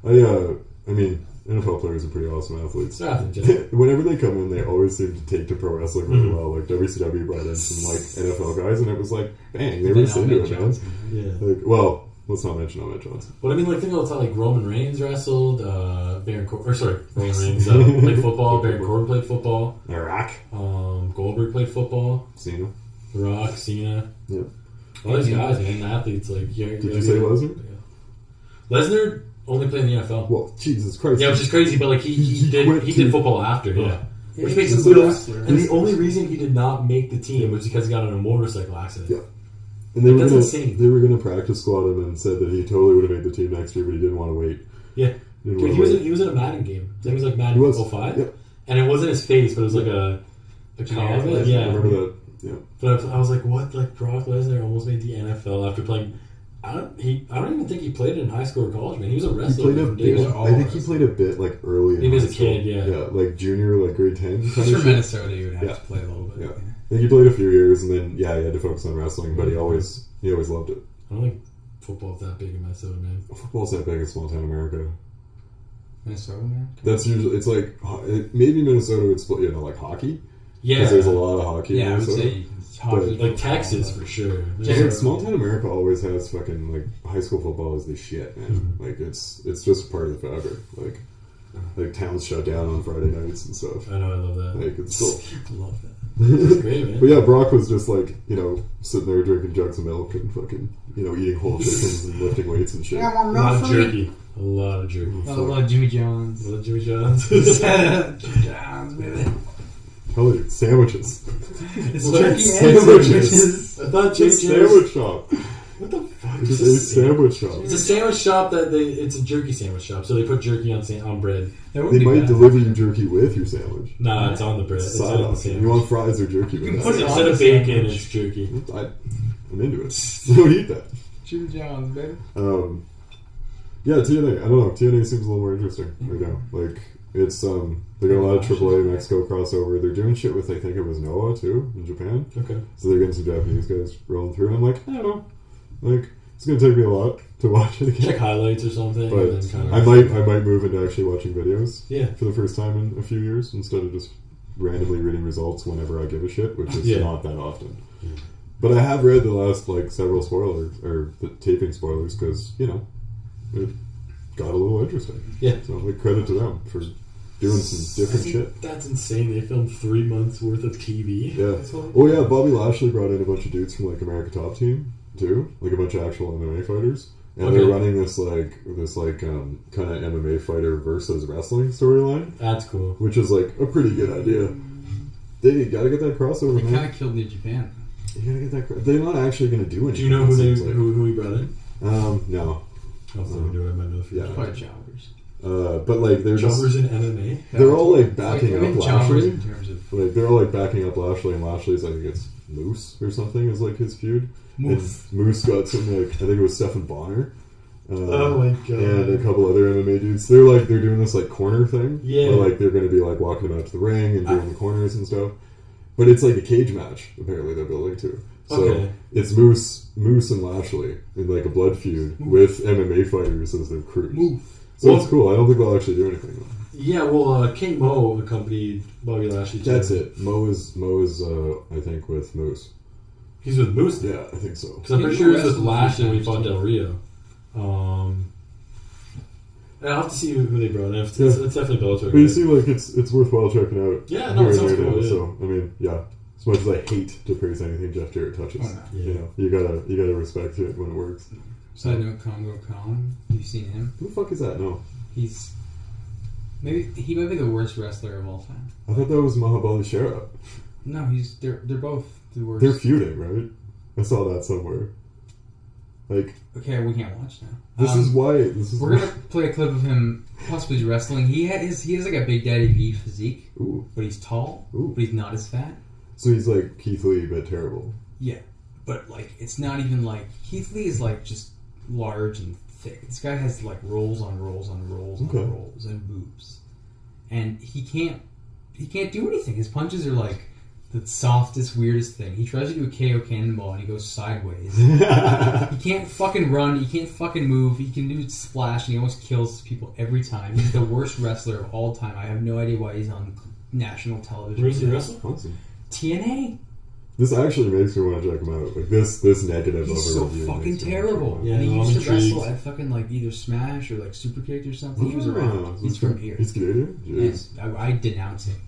I mean, NFL players are pretty awesome athletes. Yeah, I think, yeah. Whenever they come in, they always seem to take to pro wrestling really Mhm. well. Like WCW brought in some like NFL guys, and it was like, bang, they were Then just into Ahmed it, man. Johnson. Yeah. Like, well, let's not mention Ahmed Johnson. But I mean, like, think of the time, like, Roman Reigns wrestled, Roman Reigns played football, Baron Corbin played football, Iraq, Goldberg played football, Cena. The Rock, Cena. Yeah. All these guys, man, athletes, like, yeah. Did you say Lesnar? Yeah. Lesnar only played in the NFL. Well, Jesus Christ. Yeah, which is crazy, but, like, he quit did too. football after, yeah. Yeah, Which makes he's him a little. wrestler. And the only reason he did not make the team was because he got in a motorcycle accident. Yeah. And they were That's gonna, insane. They were going to practice squad him and said that he totally would have made the team next year, but he didn't want to wait. Yeah. Didn't Dude, wanna he was wait. he was in a Madden game. I think it was like Madden He was. 05. Yep. And it wasn't his face, but it was like a Generic comment. Lesnar. Yeah. I remember that. Yeah. But I was like, what? Like Brock Lesnar almost made the NFL after playing. I don't even think he played in high school or college. Man, he was a He wrestler. played a from day bit. one. I think he played a bit like early in Maybe as a high school. kid, yeah. Yeah, like junior, like grade 10. He's kind of from shit. Minnesota. You would have Yeah. to play a little bit. Yeah. I think he played a few years, and then he had to focus on wrestling. But he always loved it. I don't think football's that big in Minnesota, man. Football's that big in small town America. Minnesota, man. That's usually it's like maybe Minnesota would split, like hockey, Yeah, because there's a lot of hockey. in Yeah, I would Minnesota. say hockey, like Texas for sure. Just like small town America always has fucking like high school football is the shit, man. Mhm. Like it's just part of the fabric. Like towns shut down on Friday nights and stuff. I know, I love that. Like it's cool. Love that. It's great, man. But yeah, Brock was just like, sitting there drinking jugs of milk and fucking, eating whole chickens and lifting weights and shit. A lot of jerky. A lot of jerky. A lot of Jimmy John's. A lot of Jimmy John's. Jimmy John's, baby. Hell, dude, sandwiches. It's Well, jerky and sandwiches. sandwiches. I thought It's a sandwich shop. What the fuck? It's a sandwich shop. It's a sandwich shop it's a jerky sandwich shop, so they put jerky on bread. That would They be might bad. deliver you jerky with your sandwich. Nah, it's on the bread. It's It's a on side the option. sandwich. You want fries or jerky You with can that? put it Instead on of the bacon, sandwich. it's jerky. I'm into it. I would eat that. Jimmy John's, baby. Yeah, TNA. I don't know. TNA seems a little more interesting right now. Like it's they got a lot of AAA Mexico crossover. They're doing shit with I think it was Noah too in Japan. Okay. So they're getting some Japanese guys rolling through. And I'm like, I don't know. Like it's gonna take me a lot to watch it again. Check highlights or something. But and then kind of I might move into actually watching videos Yeah. for the first time in a few years instead of just randomly reading results whenever I give a shit, which is Yeah. not that often. Yeah. But I have read the last several spoilers or the taping spoilers because it got a little interesting. Yeah. So credit to them for doing some different shit. That's insane. They filmed 3 months worth of TV. Yeah. Oh yeah, Bobby Lashley brought in a bunch of dudes from America Top Team too, like a bunch of actual MMA fighters, and they're running this kind of MMA fighter versus wrestling storyline, That's cool. which is a pretty good idea. They gotta get that crossover, They man. kind of killed New Japan. You gotta get that. They're not actually gonna do anything. Do you know it who seems who he brought in? No. I'll have to do it. I might know the Yeah. future. Quite jobbers. But they're just Jobbers in MMA. they're all backing up jobbers Lashley. in terms of They're all backing up Lashley, and Lashley's I think it's Moose or something is like his feud. Moose. And Moose got some like I think it was Stephen Bonner. Oh my god! And a couple other MMA dudes. They're doing this like corner thing. Yeah. Where like they're going to be like walking them out to the ring and doing the corners and stuff. But it's like a cage match. Apparently they're building to. So Okay. it's Moose and Lashley in like a blood feud with MMA fighters as their crews. So it's cool. I don't think they'll actually do anything though. Yeah, well, King Mo accompanied Bobby Lashley. Too. That's it. Mo is I think with Moose. He's with Moose. Yeah, I think so. Because I'm pretty sure he was with Lashley when we fought Del Rio. I'll have to see who they brought in. It's definitely Bellator. But you see, like it's worthwhile checking out. Yeah, no, it sounds cool. Yeah. So I mean, yeah. As much as I hate to praise anything Jeff Jarrett touches, you know, you gotta respect it when it works. Side note: Congo Khan. You've seen him? Who the fuck is that? No, He might be the worst wrestler of all time. I thought that was Mahabali Shera. No, they're both the worst. They're feuding, right? I saw that somewhere. Like, okay, we can't watch now. this is why. We're gonna play a clip of him possibly wrestling. He has like a Big Daddy V physique, but he's tall, but he's not as fat. So he's like Keith Lee, but terrible. Yeah, but like it's not even like Keith Lee is like just large and thick. This guy has like rolls on rolls on rolls on rolls and boobs, and he can't do anything. His punches are like the softest, weirdest thing. He tries to do a KO cannonball and he goes sideways. He can't fucking run. He can't fucking move. He can do splash and he almost kills people every time. He's the worst wrestler of all time. I have no idea why he's on national television. Where's he wrestling? Awesome. TNA. This actually makes me want to check him out. Like this negative. He's so fucking terrible. Yeah, and he no, used I'm to wrestle intrigued. at fucking like either Smash or like Superkick or something. He was around. He's from here. He's Canadian. Yes, I denounce him.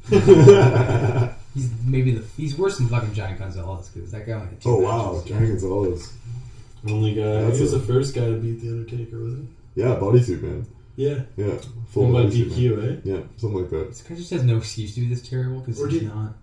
He's worse than fucking Giant Gonzalez because that guy only had 2 Oh matches. wow, Giant Gonzalez. Only guy. He was the first guy to beat the Undertaker, wasn't Yeah, bodysuit man. he? Yeah. Yeah, Full by bodysuit DQ, man. eh? Yeah, something like that. This guy just has no excuse to be this terrible because he's not.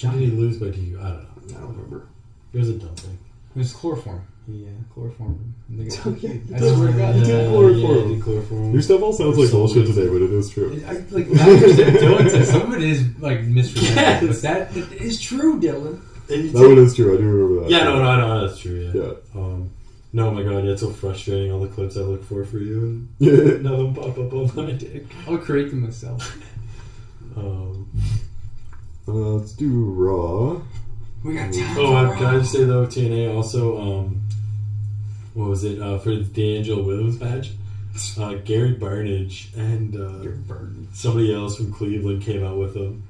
How did he lose by DQ? I don't know. I don't remember. It was a dumb thing. It was chloroform. He chloroformed him. And they got Oh, DQ'd. yeah. I swear to God. He did chloroform. Yeah, he did chloroform. Your stuff all sounds like bullshit today, but it is true. Like 90% Dylan says some of it is like misrepresented, but that is true, Dylan. That one is true. I do remember that. Yeah, no, that's true. Yeah. No, my god, yeah, it's so frustrating. All the clips I look for you, and Yeah. none of them pop up on my dick. I'll create them myself. Let's do Raw. We got time. Can I just say though, TNA also, what was it for the D'Angelo Williams match? Gary Barnage and somebody else from Cleveland came out with them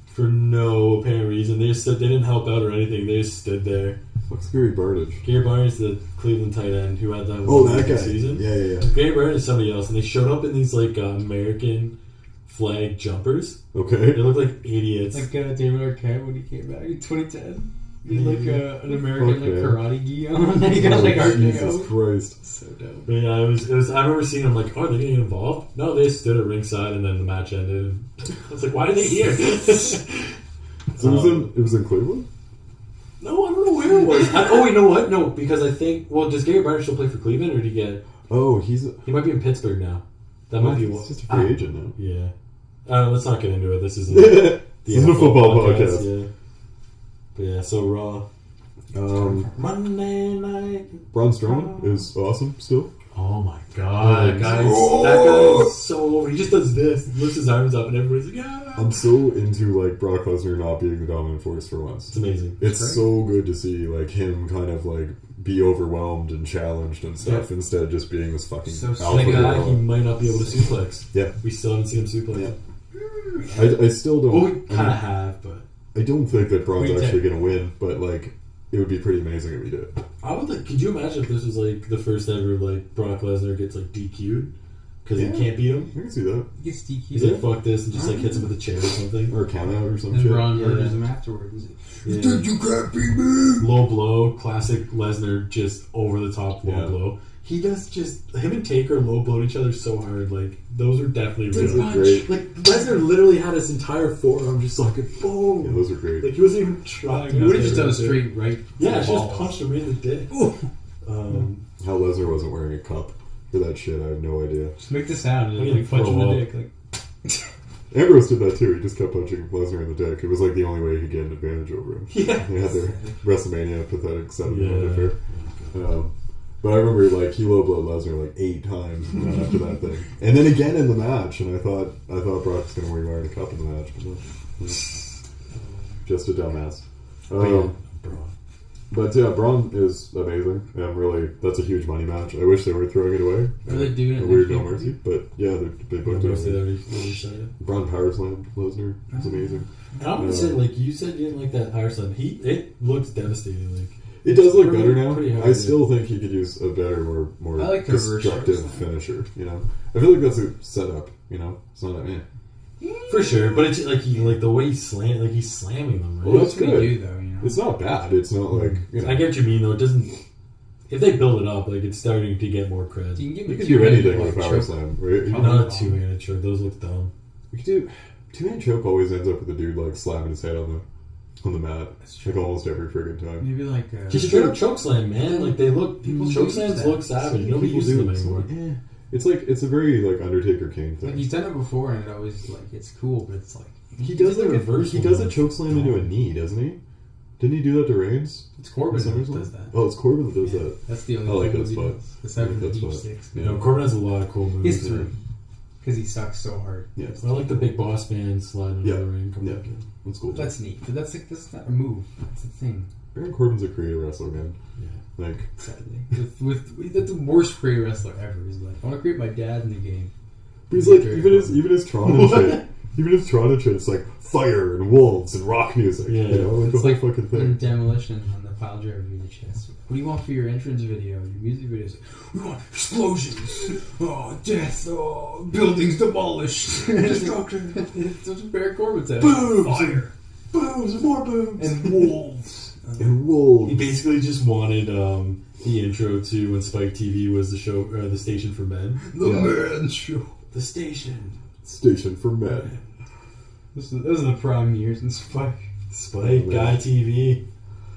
for no apparent reason. They didn't help out or anything. They just stood there. What's Gary Barnage? Gary Barnage, the Cleveland tight end who had that that guy. season. Yeah. Gary Barnage is somebody else, and they showed up in these like American flag jumpers. Okay. They look like idiots. Like David Arquette when he came back in 2010. He had like an American karate gi on. He got like Jesus Christ. So dope. But yeah, it was. I remember seeing them like, oh, are they getting involved? No, they stood at ringside, and then the match ended. I was like, why are they here? So it was in Cleveland? No, I don't know where it was. Oh, you know what? No, because I think. Well, does Gary Barnage still play for Cleveland, or did he get? Oh, He might be in Pittsburgh now. That might be. He's just a free agent now. Yeah. Let's not get into it. This isn't. This isn't a football podcast. Yeah. But yeah, so Raw. Monday night. Braun Strowman is awesome still. Oh my god, guys! That guy is so over. He just does this, lifts his arms up, and everybody's like, "Yeah." I'm so into like Brock Lesnar not being the dominant force for once. It's amazing. It's so good to see like him kind of like be overwhelmed and challenged and stuff instead of just being this fucking alpha Like that, hero. he might not be able to suplex. Yeah, we still haven't seen him suplex. Yeah. I still don't. Well, we kind of have, but I don't think that Braun's actually going to win. But like, it would be pretty amazing if he did. I would like. Could you imagine if this was like the first ever like Brock Lesnar gets like DQ'd because he can't beat him? I can see that. He gets DQ'd. He's like, fuck this, and just like hits him with a chair or something, or a count out or some and shit. Braun murders him afterwards. You think you can't beat me? Low blow, classic Lesnar, just over the top low blow. He does just him and Taker low blowed each other so hard. Like those are definitely Those real. are great. Like Lesnar literally had his entire forearm just like a boom. Yeah, those are great. Like he wasn't even trying. He would have just done a straight right. Yeah, she just punched him right in the dick. How Lesnar wasn't wearing a cup for that shit, I have no idea. Just make the sound and What do like you punch him in throw the up? dick. Like Ambrose did that too. He just kept punching Lesnar in the dick. It was like the only way he could get an advantage over him. Yeah. They had their WrestleMania pathetic 7 Yeah. affair. But I remember like he low blowed Lesnar like 8 times after that thing, and then again in the match. And I thought Brock was going to win Iron Cup in the match, but no. Just a dumbass. Braun. But yeah, Braun is amazing, and really, that's a huge money match. I wish they were throwing it away. Are they doing it A weird next no year? mercy, but yeah, they both do Mostly it. already said it. Braun power slammed Lesnar. It's amazing. And I'm gonna say, like you said, you didn't like that power slam. It looks devastating. Like It does look pretty- better now. pretty hard, I still yeah. think he could use a better, more I like the reverse destructive shoulder slam. finisher. You know, I feel like that's a setup. You know, it's not a for sure, but it's like the way he's he's slamming them. Right? Well, that's That's what good. you do, though. You know. It's not bad. It's not like you know. I get what you mean though. It doesn't. If they build it up, like it's starting to get more cred. You can give You me could two do anything like, with a power choke. slam, right? You, Not a two-handed choke. Those look dumb. you could do two-hand choke. Always ends up with the dude like slamming his head on the mat. That's true. Like almost every friggin' time. Maybe like Just straight up choke slam, man. Like they look. Choke slams look savage. Nobody People uses do them it, anymore. so, it's like it's a very like Undertaker Kane thing. like he's done it before, and it always like it's cool, but it's like He does like like a reverse he does a one. choke slam into a knee, doesn't he? Didn't he do that to Reigns? it's Corbin At that SummerSlam? does that. Oh, it's Corbin that does that. That's the only I like thing that he spot. does. Aside from I the like that deep spot. six. You know, Corbin has a lot of cool moves. He's three. Because he sucks so hard. Yeah, I like the big boss man sliding into Yeah. the ring. Come Yeah. back in. that's cool. That's neat. But that's not a move. It's a thing. Baron Corbin's a creative wrestler, man. Yeah. Like Sadly, with that's the worst creative wrestler ever. He's like, I want to create my dad in the game. but he's like Very even his Tron and shit. Even his Tron and shit, it's like fire and wolves and rock music. Yeah. You know, like the It's whole like fucking in thing. Demolition on the pile driver VHS. What do you want for your entrance video, your music videos? We want explosions, death, buildings demolished, destruction. That's what Baron Corbin said. Boobs! Fire Booms, more booms, and wolves. and wolves. He basically just wanted the intro to when Spike TV was the show, the station for men. The Man Show. The station. Station for men. Those are the prime years in Spike. Spike, Guy TV.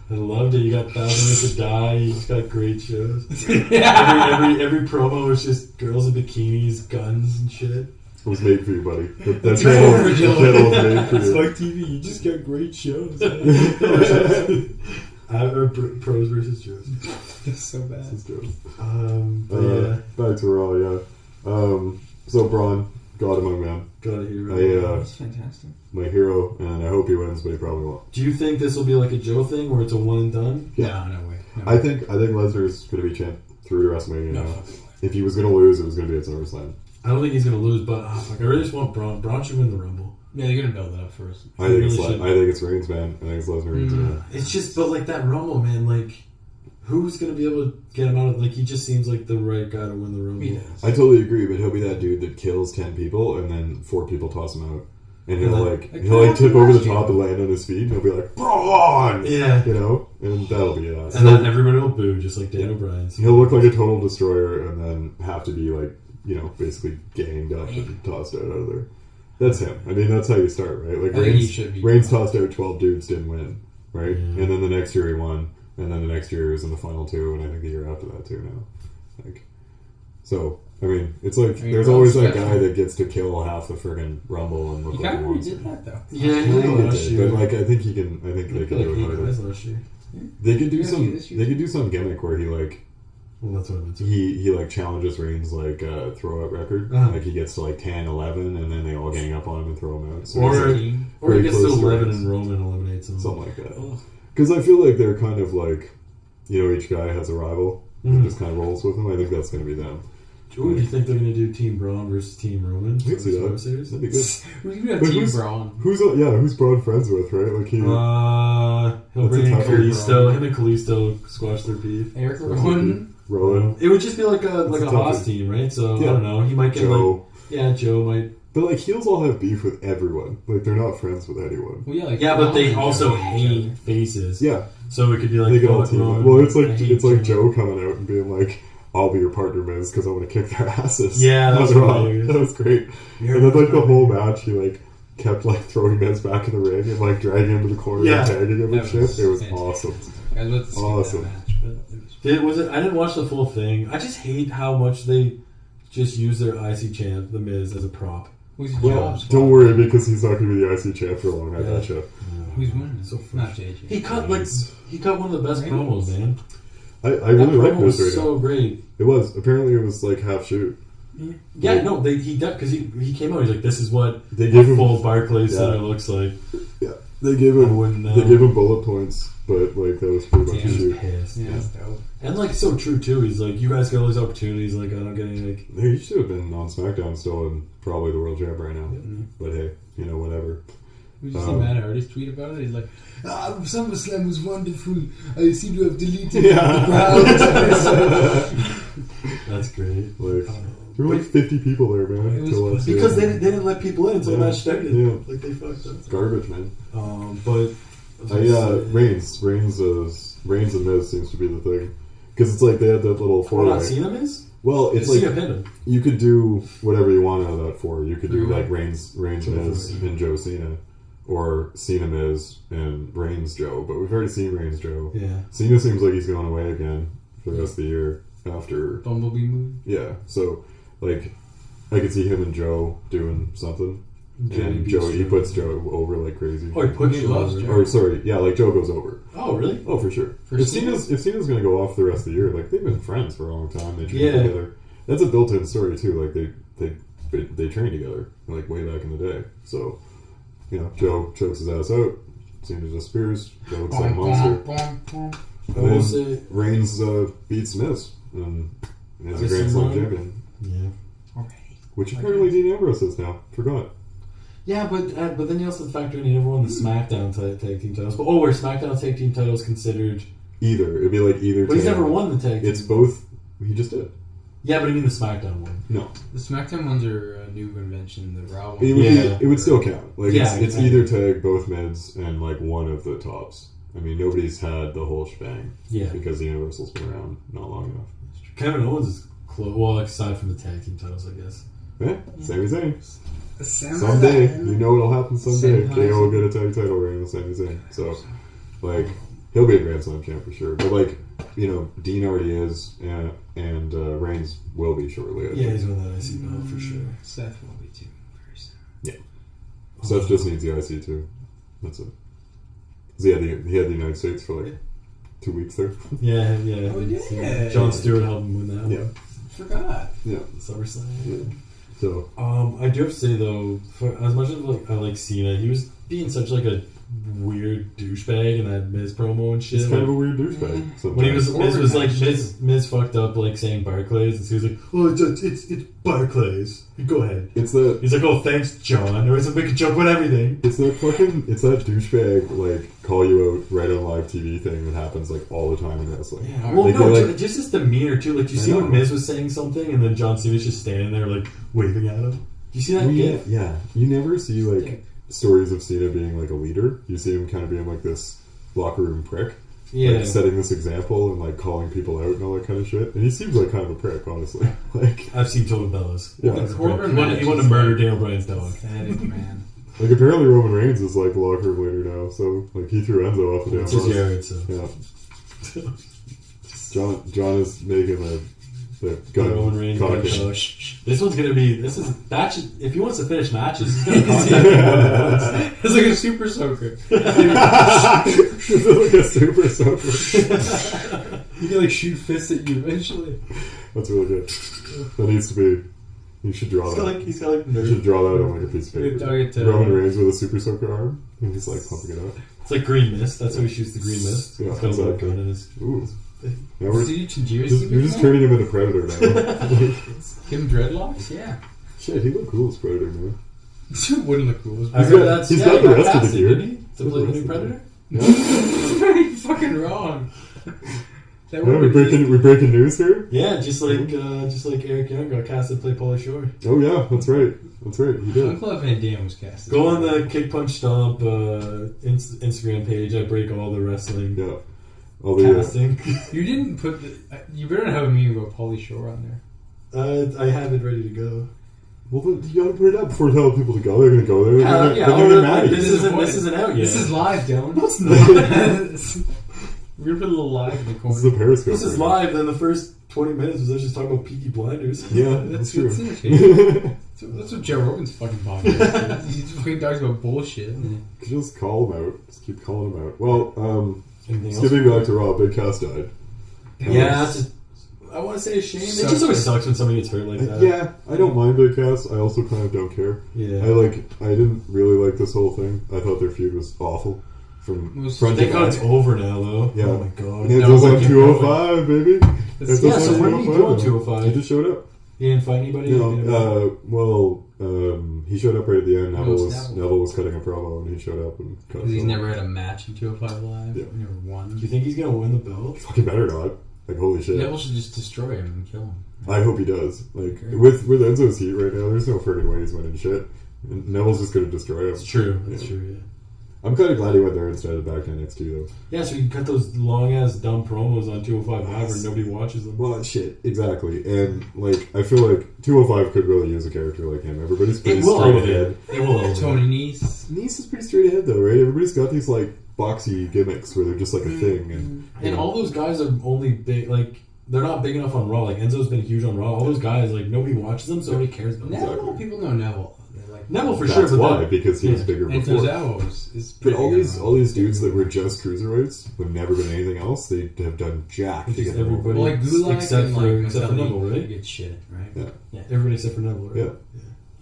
I loved it. You got 1,000 Minutes to Die. You just got great shows. every promo was just girls in bikinis, guns, and shit. It was made for you, buddy. That channel was made for you. Spike TV, you just got great shows. Pros versus Joes. It's so bad. This is good. But yeah, Back to Raw, yeah. So Braun, God among men, gotta hear. That's fantastic. my hero, and I hope he wins, but he probably won't. Do you think this will be like a Joe thing, where it's a one and done? Yeah. No way. No. I think Lesnar's going to be champ through to WrestleMania No now. fucking way. If he was going to lose, it was going to be at SummerSlam. I don't think he's gonna lose, but I really just want Braun. Braun should win the Rumble. Yeah, they're gonna build it up first. I think really it's Reigns, man. I think it's Lesnar Reigns. Mm. It's just, but like that Rumble, man, like who's gonna be able to get him out of? Like he just seems like the right guy to win the Rumble. He does. I totally agree, but he'll be that dude that kills 10 people and then 4 people toss him out. And he'll Like he'll tip over the last top and land on his feet and he'll be like, Braun! Yeah. You know? And that'll be it. And then everybody will boo, just like Dan O'Brien's. He'll look like a total destroyer and then have to be like, you know, basically ganged up and tossed out of there. That's him. I mean, that's how you start, right? Like I think he should be. Reigns tossed out 12 dudes, didn't win, right? Yeah. And then the next year he won, and then the next year he was in the final 2, and I think the year after that too now. Like, so I mean, it's like there's Braun's always that special. guy that gets to kill half the friggin' Rumble and look He like kind he of wants did it. that though. Yeah, I Yeah, know he last did, year. but like I think he can. I think they I can feel do like it he harder. was last year. They could do Yeah, some. this year. They could do some gimmick where he like Well, that's what I meant to. he like challenges Reigns like throw out record. Uh-huh. Like he gets to like 10, 11, and then they all gang up on him and throw him out. So Or- it's, like, Or he very gets to close to 11 Reigns. and Roman eliminates him. Something like that. Ugh. Because I feel like they're kind of like, you know, each guy has a rival Mhm. and just kind of rolls with them. I think that's going to be them. Ooh, do you think they're going to do Team Braun versus Team Roman? I can see Survivor that. Series? That'd be good. We're gonna have But Team who's- Braun. Who's Braun friends with, right? Like he. He'll That's bring a in tough one. Kalisto. Him and Kalisto squash their beef. Eric Rowan. Rowan. It would just be like a That's a tough Haas one. team, right? So Yeah. I don't know. He might get Joe. Joe might. But like heels all have beef with everyone. Like they're not friends with anyone. Well, yeah, like Yeah, but they Rowan also and Joe. hate faces. Yeah, So it could be like they could all fuck team up. Roman, Well, it's I like hate Joe coming out and being like, "I'll be your partner, Miz, because I want to kick their asses." Yeah, that was On Raw. hilarious. That was great. You're And then like the right. whole match, he like kept like throwing Miz back in the ring and like dragging him to the corner Yeah. and tagging him and That shit. was It was fantastic. awesome. I was about to skip Awesome. that match, but it was Was it? I didn't watch the full thing. I just hate how much they just use their IC champ, The Miz, as a prop. Who's your Well, job spot? don't worry because he's not going to be the IC champ for long. I Yeah. gotcha. Who's winning? So Not JJ. He cut one of the best Reynolds. promos, man. I That really like promo was this right so great. It was. Apparently it was like half shoot. Yeah, no, he because he came out. He's like, this is what They gave a him full Barclays Yeah. center looks like. They gave I him wouldn't know. they gave him bullet points, but like that was pretty much a Damn. shoot. Pissed. Yeah, that's dope. And like so true too. He's like, you guys get all these opportunities. Like I don't get any. Like He should have been on SmackDown still and probably the world champ right now. But hey, whatever. We just see Matt Hardy's tweet about it. He's like, SummerSlam was wonderful. I seem to have deleted the crowd. that's great. Like there were like 50 people there, man. It was till last year. Because they didn't let people in until the Yeah. match started. Yeah. Like they fucked up. It's garbage, man. But Reigns and Miz seems to be the thing because it's like they had that little We're four-way. not Cena is. Well, it's Cena like pinned him. you could do whatever you want out of that four. You could do Three-way. like Reigns Miz and Joe Cena, or Cena Miz and Reigns Joe. But we've already seen Reigns Joe. Yeah. Cena seems like he's going away again for the rest of the year after. Bumblebee move. Yeah, so like I could see him and Joe doing something, and Joey puts Joe over like crazy. Oh, he put He Joe loves over. Joe. Or sorry, yeah, like Joe goes over. Oh, really? Oh, for sure. For If Cena? Cena's gonna go off the rest of the year, like they've been friends for a long time. They train Yeah. together. That's a built-in story too. Like they train together, like way back in the day. So Joe chokes his ass out. Cena just spears. Joe looks like a monster. I will And say. then Reigns beats Miz and is a Miz Grand Slam Simone? champion, Yeah. which apparently Dean Ambrose is now. Forgot. Yeah, but then you also factor in he never won the SmackDown tag team titles. But were SmackDown tag team titles considered? Either it'd be like either. But he's tag. never won the tag team. It's both. He just did. Yeah, but I mean the SmackDown one. No, The SmackDown ones are a new invention. The Raw one. it would, Yeah. it would still count. Like Yeah, it's exactly. either tag both mids and like one of the tops. I mean, nobody's had the whole shebang. Yeah. because the Universal's been around not long enough. Kevin Owens is close. Well, aside from the tag team titles, I guess. Yeah, Sami Zayn. Sami Someday, Zayn. you know it'll happen someday. Same KO will time. get a tag title reign with Sami Zayn. So, like, he'll be a Grand Slam champ for sure. But like, Dean already is, and Reigns will be shortly. I Yeah, think. he's one that I see now for sure. Seth will be too. Very soon. Seth just needs the IC too. That's it. 'Cause he had the United States for like 2 weeks there. Yeah. Oh, yeah. John Stewart helped him win that one. Yeah. Forgot. Yeah. SummerSlam. Yeah. So I do have to say though, for as much as I like Cena, he was being such like a weird douchebag in that Miz promo and shit. he's kind of a Like, weird douchebag. when he was sometimes. Miz was like Miz fucked up like saying Barclays, and so he was like, "Oh, it's Barclays. You go ahead." It's that. He's like, "Oh, thanks, John." Or he's like, "Make a joke about everything." It's that douchebag like call you out right on live TV thing that happens like all the time in wrestling. Yeah. Well, Like, no, they're like- just his demeanor too. Like, you I see know. when Miz was saying something, and then John Cena's just standing there like waving at him. Do you see that? Well, yeah, gif? yeah. You never see like stories of Cena being like a leader. You see him kind of being like this locker room prick, Yeah. like setting this example and like calling people out and all that kind of shit. And he seems like kind of a prick, honestly. Like I've seen Total Bellas. Yeah. He's a Corbin prick. He wanted to match murder is Daniel Bryan's dog. Pathetic, man. apparently Roman Reigns is like the locker room leader now. So like he threw Enzo off the damn It's his bus. yard, so. Yeah. John is making the gun Roman Reigns. cock Shh, in. shh, shh. This one's gonna be. This is match. If he wants to finish matches, he's gonna contact me more than once. It's like a super soaker. It's like a super soaker. You can like shoot fists at you eventually. That's really good. That needs to be. You should draw that. He's got like You should draw that on like a piece of Good paper. target to- Roman Reigns with a super soaker arm, and he's like pumping it up. It's like green mist. That's how he shoots the green mist. Yeah, He's got a little exactly. gun in his. Ooh. Now Does he do Tajiri you're just turning him into Predator now. Him dreadlocks? Yeah. Shit, he looked cool as Predator, man. Wouldn't look cool. I He's heard got- that's he's yeah, got he the rest of the casted, gear. didn't he? To play the new Predator. Yeah. It's very fucking wrong. That Yeah, we're breaking news here. Yeah, just like Eric Young got casted to play Pauly Shore. Oh yeah, that's right. That's right. He did. Jean-Claude Van Damme was cast. Go on the Kick Punch Stomp Instagram page. I break all the wrestling Yeah. All the casting. You didn't put the... You better not have a meme about Pauly Shore on there. I have it ready to go. well, then you gotta put it up before telling people to go. They're gonna go there. Yeah, They're gonna get mad at this you. isn't out yet. This is live, Dylan. No, it's not. We're gonna put a little live in the corner. This is a Periscope. This is right now. live. Then the first 20 minutes was us just talking about Peaky Blinders. Yeah, that's true. entertaining. That's what Joe Rogan's fucking podcast is. He just fucking talks about bullshit. Just call him out. Just keep calling him out. Well, Anything skipping else? back to Raw, Big Cass died. Yeah, that's just, I want to say a shame. It just always sucks when somebody gets hurt like that. Yeah, I don't mind Big Cass. I also kind of don't care. Yeah. I didn't really like this whole thing. I thought their feud was awful. From front to Thank God it's back. over now, though. Yeah. Oh my God. Enzo's No, on keep 205, baby. Enzo's Yeah, on so when did he go on 205? 205? He just showed up. He didn't fight anybody? He showed up right at the end. Neville. Neville was cutting a promo, and he showed up and cut. Because he's promo. never had a match in 205 Live. Yeah. He never won. Do you think he's going to win the belt? Fucking better not. Like, holy shit. Neville should just destroy him and kill him. I hope he does. Like, Okay. with Enzo's heat right now, there's no friggin' way he's winning shit. And Neville's just gonna destroy him. That's true. That's Yeah. true, yeah. I'm kind of glad he went there instead of back to NXT, though. Yeah, so you can cut those long-ass dumb promos on 205 Live where nobody watches them. Well, shit, exactly. And, like, I feel like 205 could really use a character like him. Everybody's pretty It will straight elevate. ahead. It will elevate. Tony Nese. Nice is pretty straight ahead, though, right? Everybody's got these, like, boxy gimmicks where they're just, like, a thing. And all those guys are only big, like, they're not big enough on Raw. Like, Enzo's been huge on Raw. All those guys, like, nobody watches them, so nobody cares about them. Neville, people know Neville. They're like, Neville for That's sure, but why, then- because he was yeah. bigger and before. Tozawa is But pretty all big these on all these dudes that were just cruiserweights, would never been anything else, they have done jack to Just get them over. everybody. Well, like Gulak Except and for- like except for Maselli, Neville, right? Good shit, right? Yeah. Everybody except for Neville, right?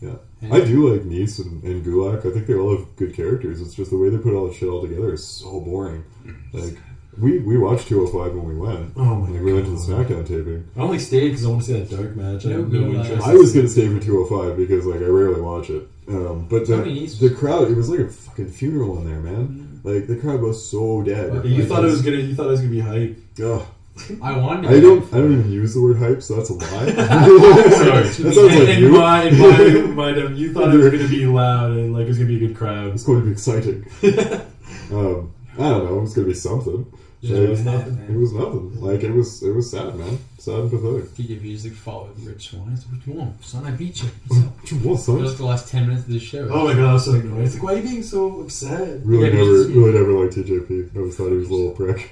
Yeah. And- I do like Nice and Gulak. I think they all have good characters. It's just the way they put all the shit all together is so boring. Like, we watched 205 when we went. Oh my Like, we went to the God. SmackDown taping. I only stayed because I want to see that dark match. I No have no Gulak. interest. I was going to stay for 205 because, like, I rarely watch it. But Tony Nese the was- crowd, it was like a fucking funeral in there, man. Like, the crowd was so dead. But You Like, thought it was gonna. You thought it was gonna be hype. Ugh. I wanted to I be don't for I don't it. even use the word hype, so that's a lie. Sorry. That sounds like in you. my mind, you thought it was gonna be loud and like it was gonna be a good crowd. It's going to be exciting. I don't know. It was going to be something. Yeah, it was nothing. It was nothing. Like, it was sad, man. Sad and pathetic. TJP just like followed Rich Swann. I said, "What do you want, son? I beat you." What's up? What you want, It son? was the last 10 minutes of the show. Oh my god, I was so annoyed. It's like, why are you being so upset? Really Yeah, never, he's- really never liked TJP. I always thought he was a little prick.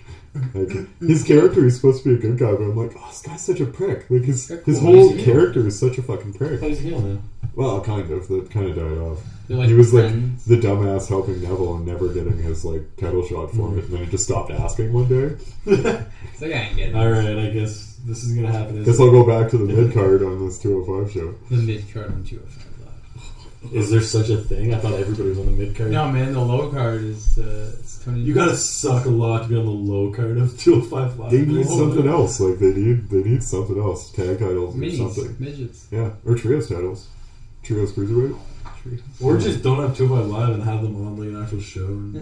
Like, his character is supposed to be a good guy, but I'm like, oh, this guy's such a prick. Like, his Cool. whole He's a heel. character is such a fucking I prick. thought he's a heel now. Well, kind of. That kind of died off. They're like He was like friends. the dumbass helping Neville and never getting his like title shot for it, and then he just stopped asking one day. It's like, I ain't getting All this. right, I guess this is gonna happen. Guess I'll go back to the mid card on this 205 show. The mid card on 205 Live. Is there such a thing? I thought everybody was on the mid card. No, man, the low card is it's Tony. You gotta suck a lot to be on the low card of 205 Live. They need Oh, something else. Like they need something else. Tag titles or Minis, something. midgets. Yeah, or trios titles. Trios cruiserweight. Or just don't have 205 Live and have them on like an actual show. And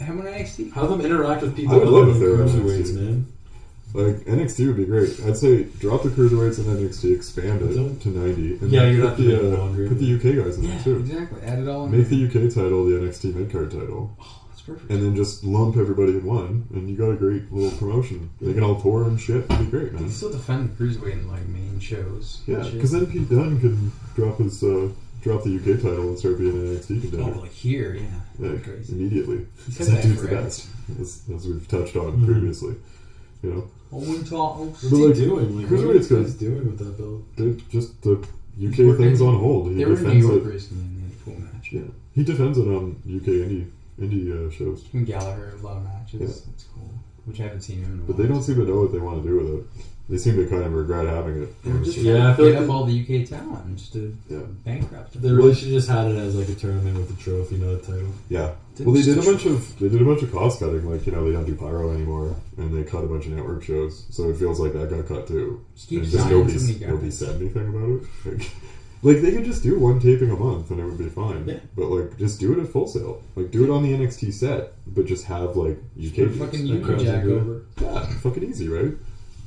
Have an NXT. have them interact with people I would love other if they were than on cruiserweights, NXT. man. Like NXT would be great. I'd say drop the cruiserweights in NXT, expand it Don't- to 90, and Yeah, then you'd put have to make it the longer. put the UK guys in Yeah, there too. exactly. Add it all in. Make the UK title the NXT mid card title. That's perfect. And then just lump everybody in one, and you got a great little promotion. They can all tour and shit. It'd be great, You man. can still defend the cruiserweight in like main shows. Yeah, Shit. because then Pete Dunne can drop the UK title and start being an NXT contender. Oh, like here, yeah. Like, Crazy. immediately. He's Because had that that dude's the forever. best, as we've touched on Mhm. previously. You know, Owen Talks. What's But, he like, doing? Like, what are cruiserweight's these good. guys doing with that belt? they're just the He's UK working- thing's on hold. He They were in New defends York it. recently and they had a cool match. Yeah, he defends it on UK indie shows. And Gallagher has a lot of matches. Yeah. That's cool. Which I haven't seen him in a while. But they don't seem to know what they want to do with it. They seem to kind of regret having it. They were just Yeah, trying I to feel get like up they- all the UK talent and just to Yeah. bankrupt them. They really should just had it as like a tournament with a trophy, not a title. Yeah. Did Well, they just did a a bunch of cost cutting. Like, you know, they don't do pyro anymore, and they cut a bunch of network shows. So it feels like that got cut too. Just keep And just signing nobody so many guys. nobody said anything about it. Like they could just do one taping a month and it would be fine. Yeah. But like, just do it at Full Sail. Like, do it on the NXT set, but just have like UK. Put fucking dudes. Union crowds Jack are good. over. Yeah, fucking easy, right?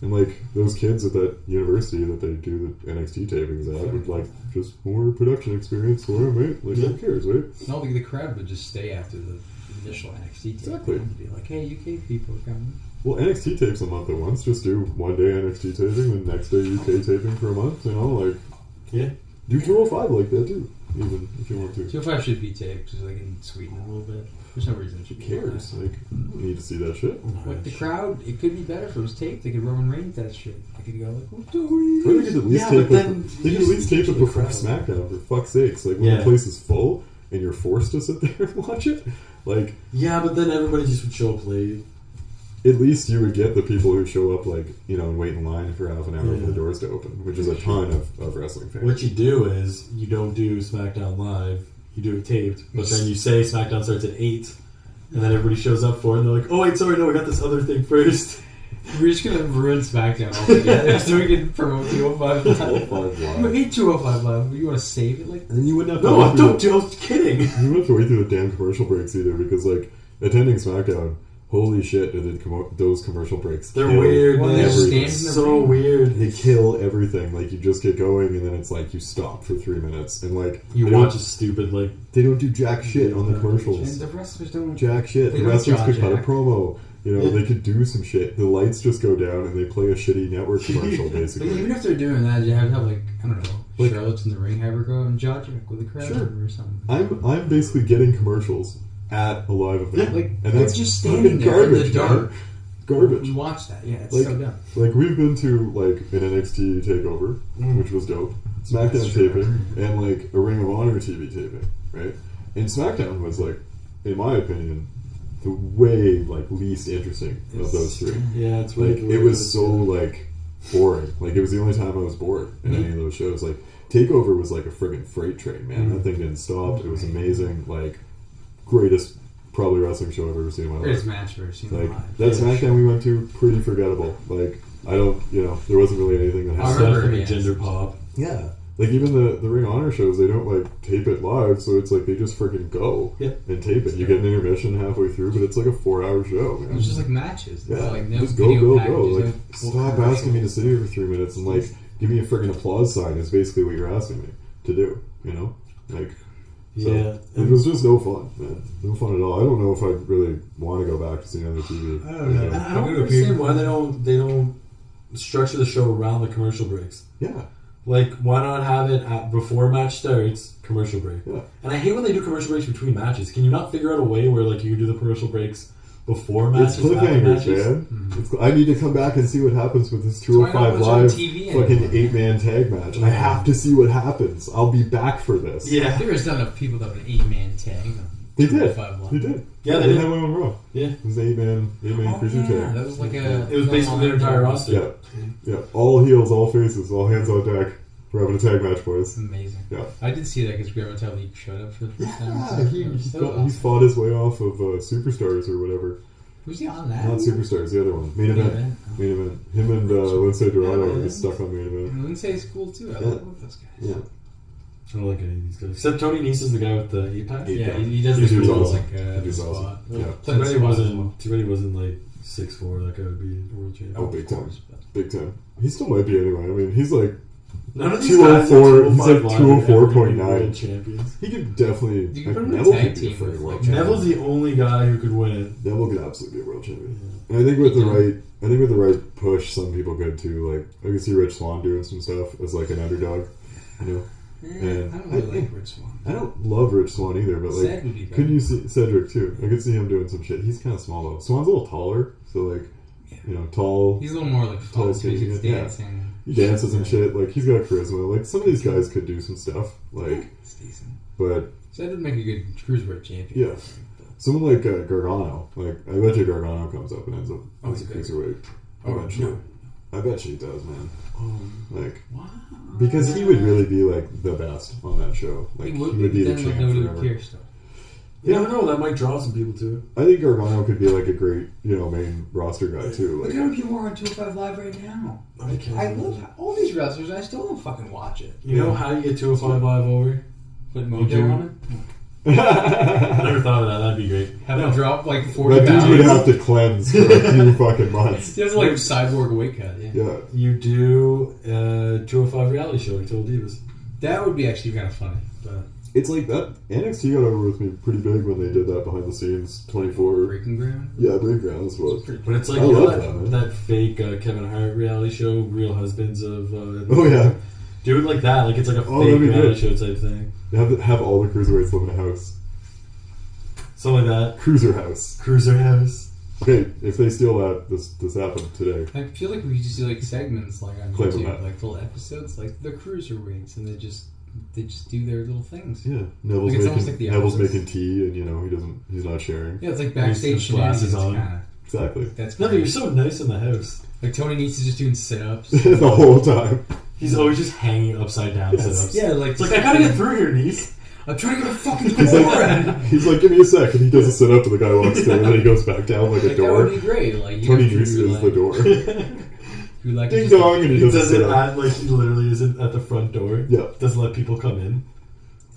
And like those kids at that university that they do the NXT tapings at would like just more production experience for them, right? Like, Yeah. who cares, right? No, the crowd would just stay after the initial NXT tape. Exactly. And be like, hey, UK people are coming. Well, NXT tapes a month at once. Just do one day NXT taping, and next day UK taping for a month. You know, like Yeah. do 205 like that too. even if you want to. 205 should be taped, just like in Sweden a little bit. There's no reason it should Who be cares? taped. Like, you don't need to see that shit. Like the crowd, it could be better if it was taped. They could Roman Reigns that shit. They could go like, Or they could at least Yeah, tape but it. then They you could at least just tape it keep the before crowd. SmackDown, for fuck's sakes. Like, when Yeah. the place is full and you're forced to sit there and watch it, like, Yeah, but then everybody just would show up late. at least you would get the people who show up, like, you know, and wait in line for half an hour Yeah. for the doors to open, which is a ton of wrestling fans. What you do is you don't do SmackDown live, you do it taped, but then you say SmackDown starts at 8, and then everybody shows up for it, and they're like, oh wait, sorry, no, we got this other thing first. we're just gonna ruin SmackDown altogether so we can promote 205 Live. 205 You Live. hate 205 Live, but you want to save it like And then you wouldn't have to No, wait through don't do. I was kidding. You wouldn't have to wait through the damn commercial breaks either, because, like, attending SmackDown, holy shit, did those commercial breaks They're kill weird, Well, man. they just everything. stand in the So ring. weird. They kill everything. Like, you just get going, and then it's like you stop for 3 minutes, and like You they don't- watch a stupid like. They don't do jack shit on the and commercials. the wrestlers don't. Jack shit. They The don't wrestlers jaw could cut a jack. promo. You know, Yeah. they could do some shit. The lights just go down, and they play a shitty network commercial, Like, basically. even if they're doing that, you have to have like I don't know, Like- Charlotte's in the ring, have her go and jaw jack with a crowd Sure. or something. I'm basically getting commercials at a live event. Like and it's that's just fucking standing there in the garbage, man. dark. Garbage. You watch that, yeah, it's Like- so dumb. Like, we've been to, like, an NXT takeover, which was dope. SmackDown That's true. taping, and, like, a Ring of Honor TV taping, right? And SmackDown was, like, in my opinion, the way, like, least interesting of those three. Yeah, it's Like, weird. it was so, like, boring. Like, it was the only time I was bored in any of those shows. Like, Takeover was like a friggin' freight train, man. That thing didn't stop. It was amazing. Like, greatest, probably, wrestling show I've ever seen in my life. Greatest match I've ever seen Like, live. that SmackDown we went to, pretty forgettable. Like, I don't, you know, there wasn't really anything that I happened. remember, Stuff like yeah. gender pop. Yeah. Like, even the Ring of Honor shows, they don't, like, tape it live, so it's like they just freaking go Yep. and tape it. You get an intermission halfway through, but it's like a 4-hour show, It man. was just like matches. Yeah, Like, no just go, video go, go. packages, Like, no stop commercials. asking me to sit here for 3 minutes and, like, give me a freaking applause sign is basically what you're asking me to do, you know? Like, so, Yeah. it was just no fun, man. No fun at all. I don't know if I really want to go back to seeing other TV. I don't know. You I don't understand why they don't structure the show around the commercial breaks. Yeah. Like, why not have it before match starts, commercial break? Yeah. And I hate when they do commercial breaks between matches. Can you not figure out a way where, like, you can do the commercial breaks before matches? It's after cliffhangers, matches? man. I need to come back and see what happens with this why not 205 watch on Live TV fucking anymore? 8-man tag match. I have to see what happens. I'll be back for this. Yeah. There was not enough people that have an 8-man tag. They did. 205 Live. They did. Yeah, they they did. had one on Raw. Yeah. It was the 8-man Oh, cruiser yeah, tag. that was like a. It was basically their entire roster. Yeah. Yeah. All heels, all faces, all hands on deck. We're having a tag match, boys. Amazing. Yeah. I did see that because Graham Metell showed up for the first time. Yeah, It was so awesome. he's fought his way off of Superstars or whatever. Who's he on that? Not Superstars, the other one. Main Main event. event. Main event. Him and Lindsay Dorado Yeah, are just stuck on main event. And Lindsay's cool too. I Yeah. love those guys. Yeah. I don't like any of these guys. Except Tony Nese is the guy with the 8-pack. Eight Yeah, pack. he does He the does cool awesome. like He does spot. awesome. Yeah. Too bad he wasn't like 6'4". That guy would be world champion. Oh, big Of time. course, but- Big time. He still might be anyway. I mean, he's like, None of these guys 204 are he's like 204.9. world champions. he could definitely. You can put him in a Neville tag could be a team freaking with, world like, champion. Neville's the only guy who could win it. Neville could absolutely be a world champion. And I think with the right, push, some people could too. Like, I could see Rich Swann doing some stuff as like an underdog. You know, I don't really like Rich Swann. I don't love Rich Swann either, but like, Ced would be better. couldn't you see Cedric too? I could see him doing some shit. He's kind of small though. Swan's a little taller, so like, you know, tall. He's a little more like Tall fun. He's skinny, yeah. dancing. He dances and shit. Like, he's got charisma. Like, some of these guys could do some stuff. Like, It's decent. but So that would make a good cruiserweight champion. yeah, someone like Gargano. Like, I bet you Gargano comes up and ends up Oh, as a he's cruiserweight. Oh, eventually. no. I bet you he does, man. Like, Wow. because he would really be like the best on that show. Like, he would be the then, like, champ nobody forever. would care still. You never know. That might draw some people to it. I think Gargano could be like a great, you know, main roster guy too. Look Like, how many people are on 205 Live right now. I love all these wrestlers. I still don't fucking watch it. You know how you get 205 Live over? Put You Mojo do. on it. I never thought of that. That'd be great. Have him drop like 40 that dude pounds. would have to cleanse for a few fucking months. He has like cyborg weight cut. Yeah. Yeah. You do a 205 reality show like Total Divas. That would be actually kind of funny. But It's like that. NXT got over with me pretty big when they did that behind the scenes 24. Breaking Ground. Yeah, Breaking Ground is what. But it's like, I you know love that, that, man. that fake Kevin Hart reality show, Real Husbands of... Oh yeah. Do it like that, like it's like a Oh, fake that'd be reality good. show type thing. Have all the cruiserweights live in a house. Something like that. Cruiser house. Cruiser house. Okay, if they steal that, this happened today. I feel like we could just do like segments like on Claim YouTube, that. like little episodes, like the cruiserweights, and they just do their little things. Yeah, Neville's Like, it's almost like The Office. making tea, and he's not sharing. Yeah, it's like He's backstage got glasses shenanigans, on. kind Exactly. of. That's No, but great. you're so nice in the house. Like Tony needs to just doing sit-ups. The whole time. He's always just hanging upside down Yes. sit-ups. Yeah, like It's like, I gotta get through here, niece. I'm trying to get a fucking He's door. he's like, give me a sec, and he does a sit up, and the guy walks through, and then he goes back down like a Like, that door. would be great. Like you Tony know, Nese is the door. Who like Ding just, dong, and he He does a does sit it up. at, like, he literally isn't at the front door. Yeah. Doesn't let people come in.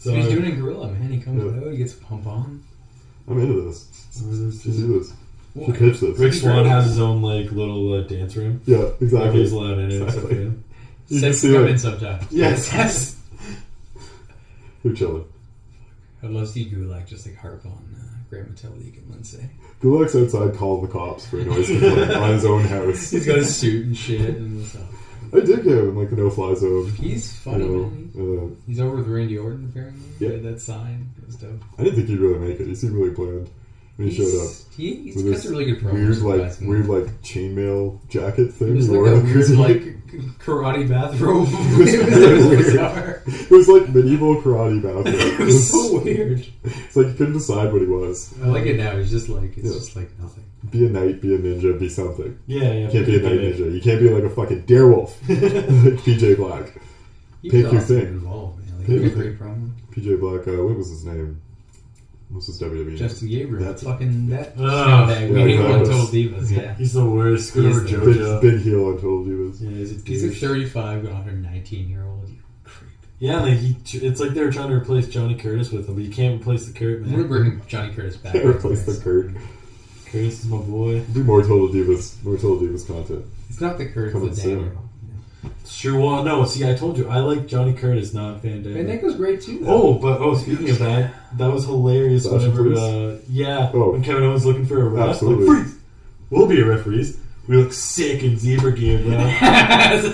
So he's doing it in Gorilla, man. He comes Yeah. out, he gets a pump on. I'm into this. Should do this. Should pitch this. Rick Swan has his own, like, little dance room. Yeah, Like, exactly. he's allowed in it except for Exactly. him. You Sets just see come it. in sometimes. Yes. Yes. You're chilling. I'd love to see Gulak just like harp on Graham Metalik and Lindsay. Gulak's outside calling the cops for a noise complaint on his own house. He's got a suit and shit and stuff. I did give him like the no-fly zone. He's funny, man. know, He's over with Randy Orton, apparently. Yeah. He had that sign. It was dope. I didn't think he'd really make it. He seemed really bland when he showed up. He's With got this some really good promos. weird like chainmail jacket thing. It was he like wore a on the weird cruiserweight. like karate bathrobe. was It very was weird. bizarre. It was like medieval karate bathrobe. It was so weird. It's like you couldn't decide what he was. I like it now. He's just like it's Yeah. just like nothing. Be a knight, be a ninja, be something. Yeah. You can't be a knight ninja. You can't be like a fucking darewolf. Like PJ Black. He Pick was your awesome thing. involved, man. Like, Pick he had a your great promo. PJ Black, what was his name? What's his WWE? Justin Gabriel. That's- fucking that Oh, scumbag. We yeah, hate him on exactly. Total Divas, yeah. He's the worst. Good He's over the JoJo. Big heel on Total Divas. Yeah, he's a He's like douche. 35, going after a 19-year-old. You creep. Yeah, like it's like they were trying to replace Johnny Curtis with him, but you can't replace the Kurt, We're man. bringing Johnny Curtis back. Can't replace the Kurt. Curtis is my boy. Do more Total Divas content. It's not the Curtis, Coming the soon. Daniel. It's true. Well, no, see, I told you, I like Johnny Curtis, not Van Damme. Van Dyke great too, though. Speaking of that, that was hilarious. Fashion Whenever, when Kevin Owens looking for a ref, Absolutely. like, freeze! We'll be referees. We look sick in zebra gear, bro. And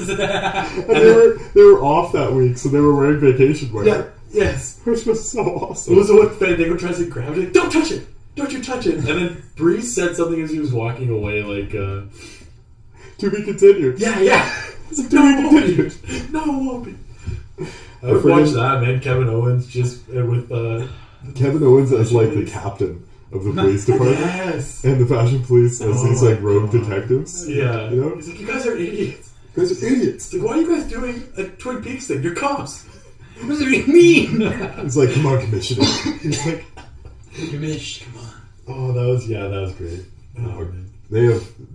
they were off that week, so they were wearing vacation wear. Yeah, yes. Which was so It awesome. was what Fandango tries to grab it. Don't touch it! Don't you touch it! And then Breeze said something as he was walking away, like, To be continued. yeah. It's like, to be continued. No, it won't be. I would watch that, man. Kevin Owens just with Kevin Owens as like the captain of the police department. yes, And the fashion police as Oh these like my rogue God. detectives. yeah. You know? He's like, you guys are idiots. You guys are idiots. It's like, why are you guys doing a Twin Peaks thing? You're cops. What does it mean? He's like, come on, Commissioner. He's like, Diminish, come on. Oh, that was great. Oh, man.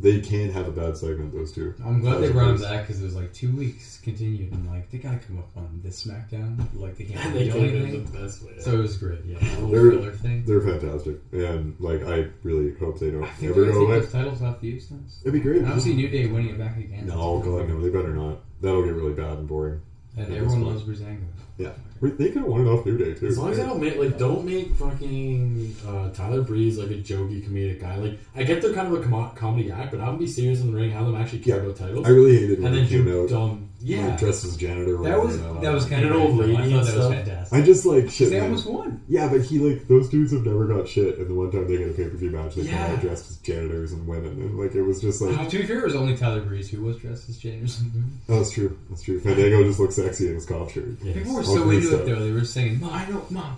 they can't have a bad segment, those two. I'm glad they Fashion brought him police. back because it was like 2 weeks continued, and like they gotta come up on this SmackDown. Like they can't And really they do came in anything. the best way. So it was great. Yeah, a little They're- filler thing. They're fantastic. And like, I really hope they don't I think ever they're go gonna away. take those titles off the Usos. It'd be great. And obviously, New Day winning it back again. No, God, no, they better not. That'll get really bad and boring. And At everyone this loves Breezango. Yeah. Wait, they could have won it off New Day, too. As long as I don't make fucking Tyler Breeze like a jokey comedic guy. Like, I get they're kind of a comedy act, but I would be serious in the ring. Have them actually care about titles. I really hated when and then he came do out dumb. Yeah. like, dressed as janitor. or That was whatever. kind And of an old lady I and thought that was stuff. fantastic. I just like shit. Because they Man. almost won. Yeah, but he like those dudes have never got shit, and the one time they get a pay per view match, they come Yeah. out dressed as janitors and women, and like it was just like To be fair, it was only Tyler Breeze who was dressed as James. oh, that's true. That's true. Fandango just looks sexy in his cop shirt. Yes. People were All so great into stuff. it though. They were singing, "Mom, I know, Mom."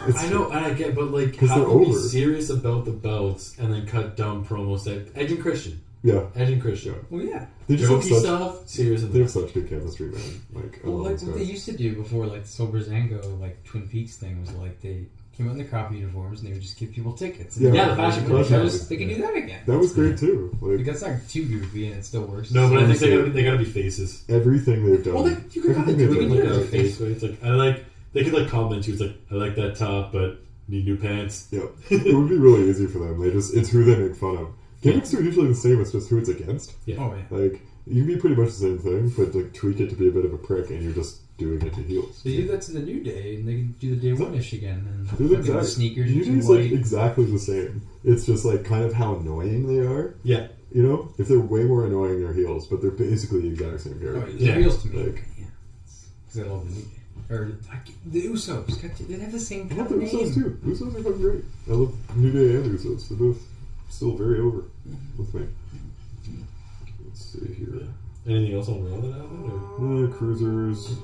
It's I know, and I get, but like, 'Cause how they're to be over. serious about the belts and then cut dumb promos that Edge and Christian. Yeah, Edge and Christian. Well, yeah. they just have Jokey such stuff, serious in they the have such good chemistry, man. Like I Well, love like those what they guys. used to do before, like the Sober Zango, like Twin Peaks thing was like they came out in their cop uniforms and they would just give people tickets. Yeah. Yeah, the fashion Fashion club. Club. They can do that again. That was great too. Like, Like that's not too goofy and it still works. No, but I think Honestly. they gotta be faces. everything they've done. Well, you could kind of everything do they've it done. like do a it. face way. It's like they could like comment you. It's like I like that top, but need new pants. Yeah, it would be really easy for them. It's who they make fun of. Gimmicks are usually the same. It's just who it's against. Yeah. Oh yeah. Like you can be pretty much the same thing, but like tweak it to be a bit of a prick, and you're just doing it to heels. They do that to the New Day, and they can do the Day One-ish again. And They're the fucking exact sneakers and Usually it's white. like exactly the same. It's just like kind of how annoying they are. Yeah. You know, if they're way more annoying, they're heels, but they're basically the exact same Oh, character. it's Yeah. reals to me. Like- Yeah. It's because I love the New Day. Or the Usos. They have the same I love the fucking name. Usos too. Usos are fucking great. I love New Day and Usos. They're both still very over with me. Let's see here. Anything else on Raw that happened? Or? Cruisers.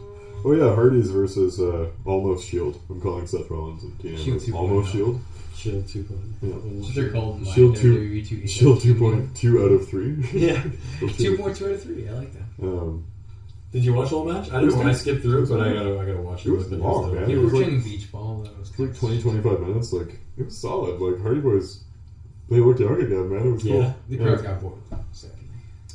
Oh yeah, Hardys versus Almost Shield. I'm calling Seth Rollins and Dean Shield Ambrose 2.0. Almost Shield. Shield 2.0. Yeah. That's what they're called in Shield 2. WWE 2K. Shield 2.2 out of 3. Yeah. 2.2 out of 3. I like that. Did you watch the whole match? I didn't. I skipped through it, but I gotta watch it. It was long, man. They It were was like- playing beach ball. That was It's like 20-25 minutes. Like, it was solid. Like, Hardy Boys, they looked young again, man. It was Yeah. cool. The crowd got bored. Sadly.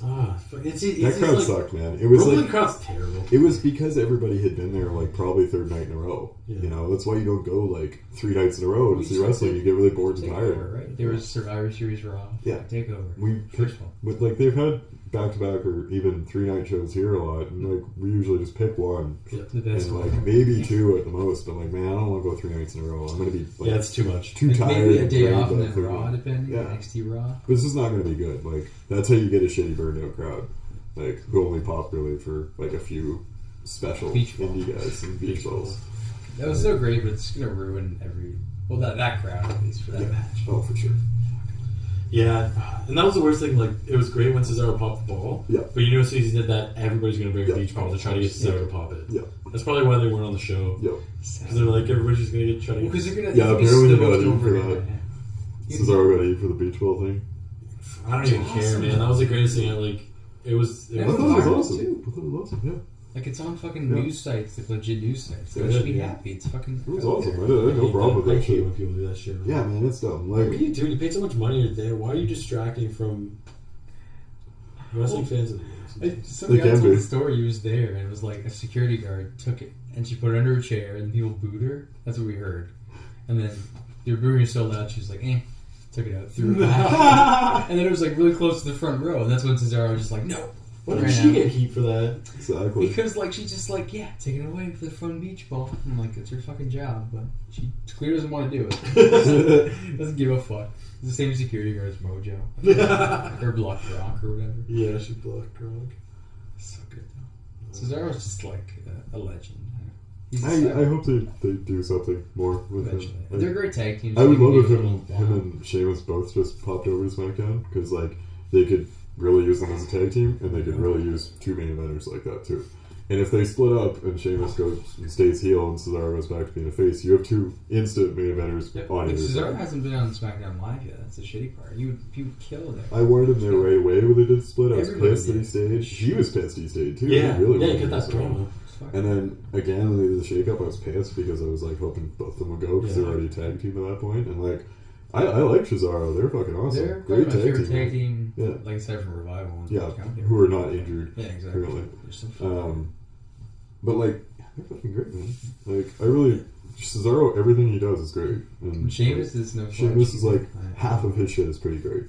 It's That crowd like, sucked, man. It was Brooklyn like crowd's terrible. it was because everybody had been there like probably third night in a row. Yeah. You know, that's why you don't go like 3 nights in a row to see wrestling. You get really bored and Takeover, tired. right? There was Survivor Series Raw. Yeah. Takeover. We First one. But like they've had back-to-back or even 3-night shows here a lot, and like we usually just pick one The best and one. like maybe 2 at the most. But like, man, I don't want to go 3 nights in a row. I'm gonna be like, Yeah, it's too much. too Like, tired. maybe a and day drained off by and the then third Raw, one. depending. Yeah. NXT Raw. This is not going to be good. Like, that's how you get a shitty burned out crowd. Like, who only pop really for like a few special Beach ball. indie guys and beach balls. That was so great, but it's gonna ruin every. Well, that crowd at least for that match. Oh, for sure. Yeah, and that was the worst thing. Like, it was great when Cesaro popped the ball. Yeah. But you know, as soon as he did that, everybody's gonna bring Yeah. a beach ball to try to get Cesaro to pop it. Yeah. That's probably why they weren't on the show. Yeah. Because they're like, everybody's just gonna get try to get. Because they're gonna. Yeah, they'll be apparently they smoked got it over for again. that. Cesaro got to eat for the beach ball thing. I don't even care, awesome. man. That was the greatest thing. Like, it was. I It thought was it was viral, awesome. too. I thought it was awesome, yeah. Like it's on fucking Yeah. news sites, like legit news sites. They Yeah, should be yeah. happy. It's fucking. It was out awesome. there. I had no problem with I that hate shit. when people do that shit. Yeah, man, it's dumb. What are Like, you doing? You paid so much money. You're there. Why are you distracting from wrestling fans? Some They guy can told be. the story. He was there, and it was like a security guard took it, and she put it under a chair, and people booed her. That's what we heard. And then they were booing her so loud, she was like, "Eh." Took it out, threw it back, and then it was like really close to the front row, and that's when Cesaro was just like, "No." Why did Right she now. get heat for that? exactly. Because like she's just like, yeah, taking it away for the fun beach ball. I'm like, it's her fucking job, but she clearly doesn't want to do it. Doesn't give a fuck. It's the same security guard as Mojo, or Block Rock or whatever. Yeah, she blocked drunk. So good though. Cesaro's just like a legend. He's a I star. hope they do something more with Eventually. him. They're great tag teams. I would They love can if be a him little and Sheamus both just popped over to SmackDown because like they could really use them as a tag team and they could really use 2 main eventers like that too. And if they split up and Sheamus goes and stays heel and Cesaro goes back to being a face, you have 2 instant main eventers Yeah, on but either Cesaro side. hasn't been on SmackDown Live yet. That's the shitty part. He would kill that. I wanted him there right away when they did the split. I was Everybody pissed that he did. stayed. He was pissed he stayed too. Yeah, He really yeah, wanted get him that to stay. promo. And then again, when they did the shake-up, I was pissed because I was like hoping both of them would go because they were Yeah. already a tag team at that point. And like, I like Cesaro. They're fucking awesome. They're probably Great my favorite team. tag team. Yeah. Like aside from Revival. And Yeah, County. who are not injured. Yeah, exactly. currently. They're so fun. But like, they're fucking great, man. Like, I really Cesaro. Everything he does is great. And Sheamus is no. Sheamus is like I- half of his shit is pretty great.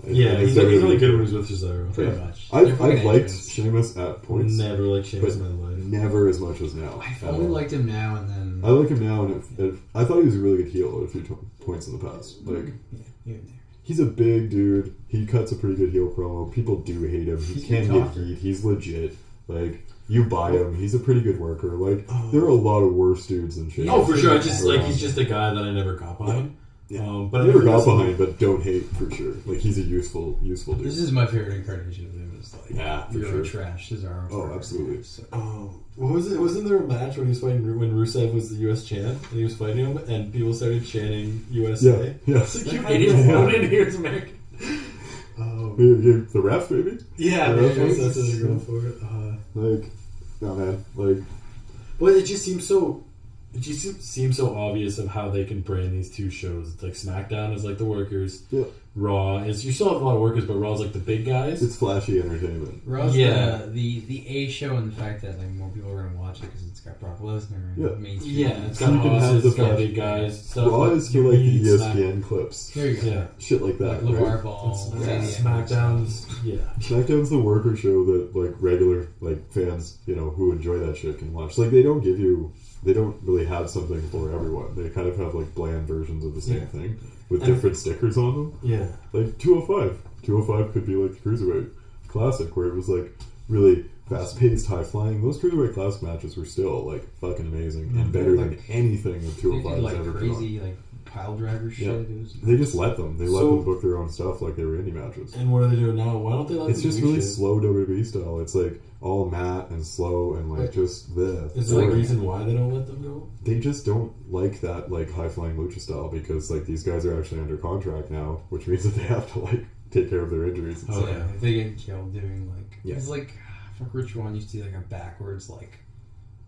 Yeah, And he's it's only WWE. good when he's with Cesaro. Pretty Yeah. much. They're I've fucking liked agents. Sheamus at points, Never liked Sheamus but in my life. never as much as now. I've at only all. liked him now and then. I like him now, and I thought he was a really good heel at a few points in the past. Like, Yeah, here and there. he's a big dude. He cuts a pretty good heel promo. People do hate him. He He's a can good get talker. heat. He's legit. Like, you buy him. He's a pretty good worker. Like, there are a lot of worse dudes than Sheamus. Oh, for sure. I just Around. like he's just a guy that I never got behind. Yeah. But I I never never got listened- behind, but don't hate for sure. Like, he's a useful dude. This is my favorite incarnation of him. Is like Yeah, for Euro sure. trash Cesaro. Oh, forever. absolutely. So, Oh, what was it? Wasn't there a match when he was fighting when Rusev was the U.S. champ and he was fighting him and people started chanting USA? Yeah. Yes. It's like, It you is. know, in here is American. The ref, maybe? Yeah, The ref maybe was- that's what they're going for. Like, no, man. Like, Well, it just seems so. It just seems so obvious of how they can brand these 2 shows. It's like SmackDown is like the workers. yeah. Raw is you still have a lot of workers, but Raw's like the big guys. It's flashy entertainment. Raw's Yeah. the A show and the fact that like more people are gonna watch it because it's got Brock Lesnar and Yeah. mainstream. Yeah, it's So got you can have bosses, the it's got flash- big guys. Stuff Raw that is for you like the need ESPN clips. There you go. Yeah. Shit like that, Like LeVar right? Ball. Yeah, Zayn SmackDown's yeah. SmackDown's the worker show that like regular like fans, you know, who enjoy that shit can watch. Like they don't really have something for everyone. They kind of have like bland versions of the same Yeah. thing with And- different stickers on them. Yeah. Like 205. 205 could be like the Cruiserweight Classic where it was like really fast-paced, high-flying. Those Cruiserweight Classic matches were still, like, fucking amazing and better than anything that They 205 did has like ever put on. crazy like pile driver shit. Yeah. It was They just let them. They let So- them book their own stuff like they were indie matches. And what are they doing now? Why don't they let It's them just do really shit? slow WWE style. It's like all matte and slow and like just this. Is there like- a reason why they don't let them go? They just don't like that like high flying lucha style because like these guys are actually under contract now, which means that they have to like take care of their injuries. And Oh, stuff. yeah. If they get killed doing like Yeah. it's like fuck Rich One used to do like a backwards like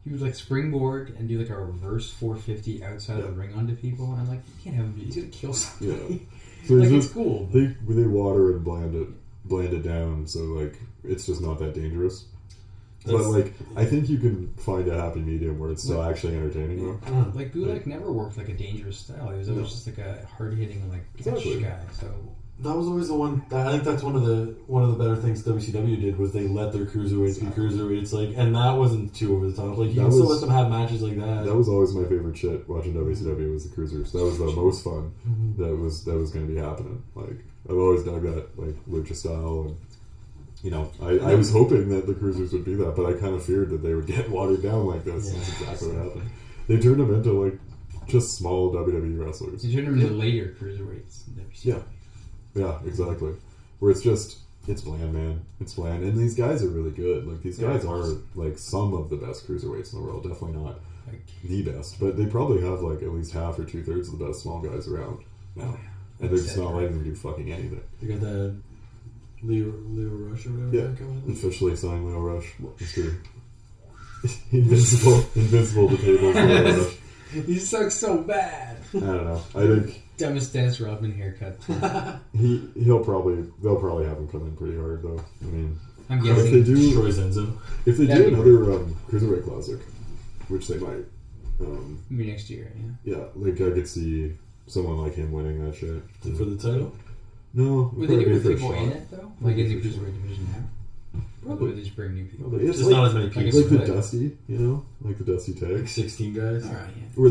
he would like springboard and do like a reverse 450 outside of the ring onto people and like you can't have him do he's gonna kill somebody. So Like it's it's just, cool. they water and blend it down, so like it's just not that dangerous. But That's- like I think you can find a happy medium where it's still actually entertaining though. Like Gulak never worked like a dangerous style. He was always just like a hard hitting like catch Exactly. guy. So That was always the one. I think that's one of the better things WCW did was they let their cruiserweights be cruiserweights, like, and that wasn't too over the top. Like you That can still was- let them have matches like that. That was always my favorite shit watching WCW was the cruisers. That was the most fun that was going to be happening. Like I've always dug that like lucha style, and you know I was hoping that the cruisers would be that, but I kind of feared that they would get watered down like this. Yeah. That's exactly what happened. They turned them into like just small WWE wrestlers. he turned him into later cruiserweights in WCW. Yeah. Yeah, exactly. Where it's bland, man. It's bland, and these guys are really good. Like these guys are like some of the best cruiserweights in the world. Definitely not Like, the best, but they probably have like at least half or 2/3 of the best small guys around now, and they're just not letting them do fucking anything. They got that Leo Rush or whatever. Yeah, that coming in. officially signed Leo Rush. Mr. Invincible to tables. Leo Rush. he sucks so bad. I don't know. I think Dumbest Dennis Rodman haircut. they'll probably have him come in pretty hard though. I mean, I'm if guessing. they do, Troy Zenzo. if they That'd do be another Cruiserweight Classic, which they might, Maybe next year. Yeah. yeah, like I could see someone like him winning that shit. For the title? No, Would it'd they probably do be with for a people shot. in it though? Like in the Maybe for a cruiserweight division now? Or would they just bring new people? Probably. It's Just like, not as many like people. a like the split. Dusty, you know, like the Dusty Like tag, 16 guys. All right. Yeah. where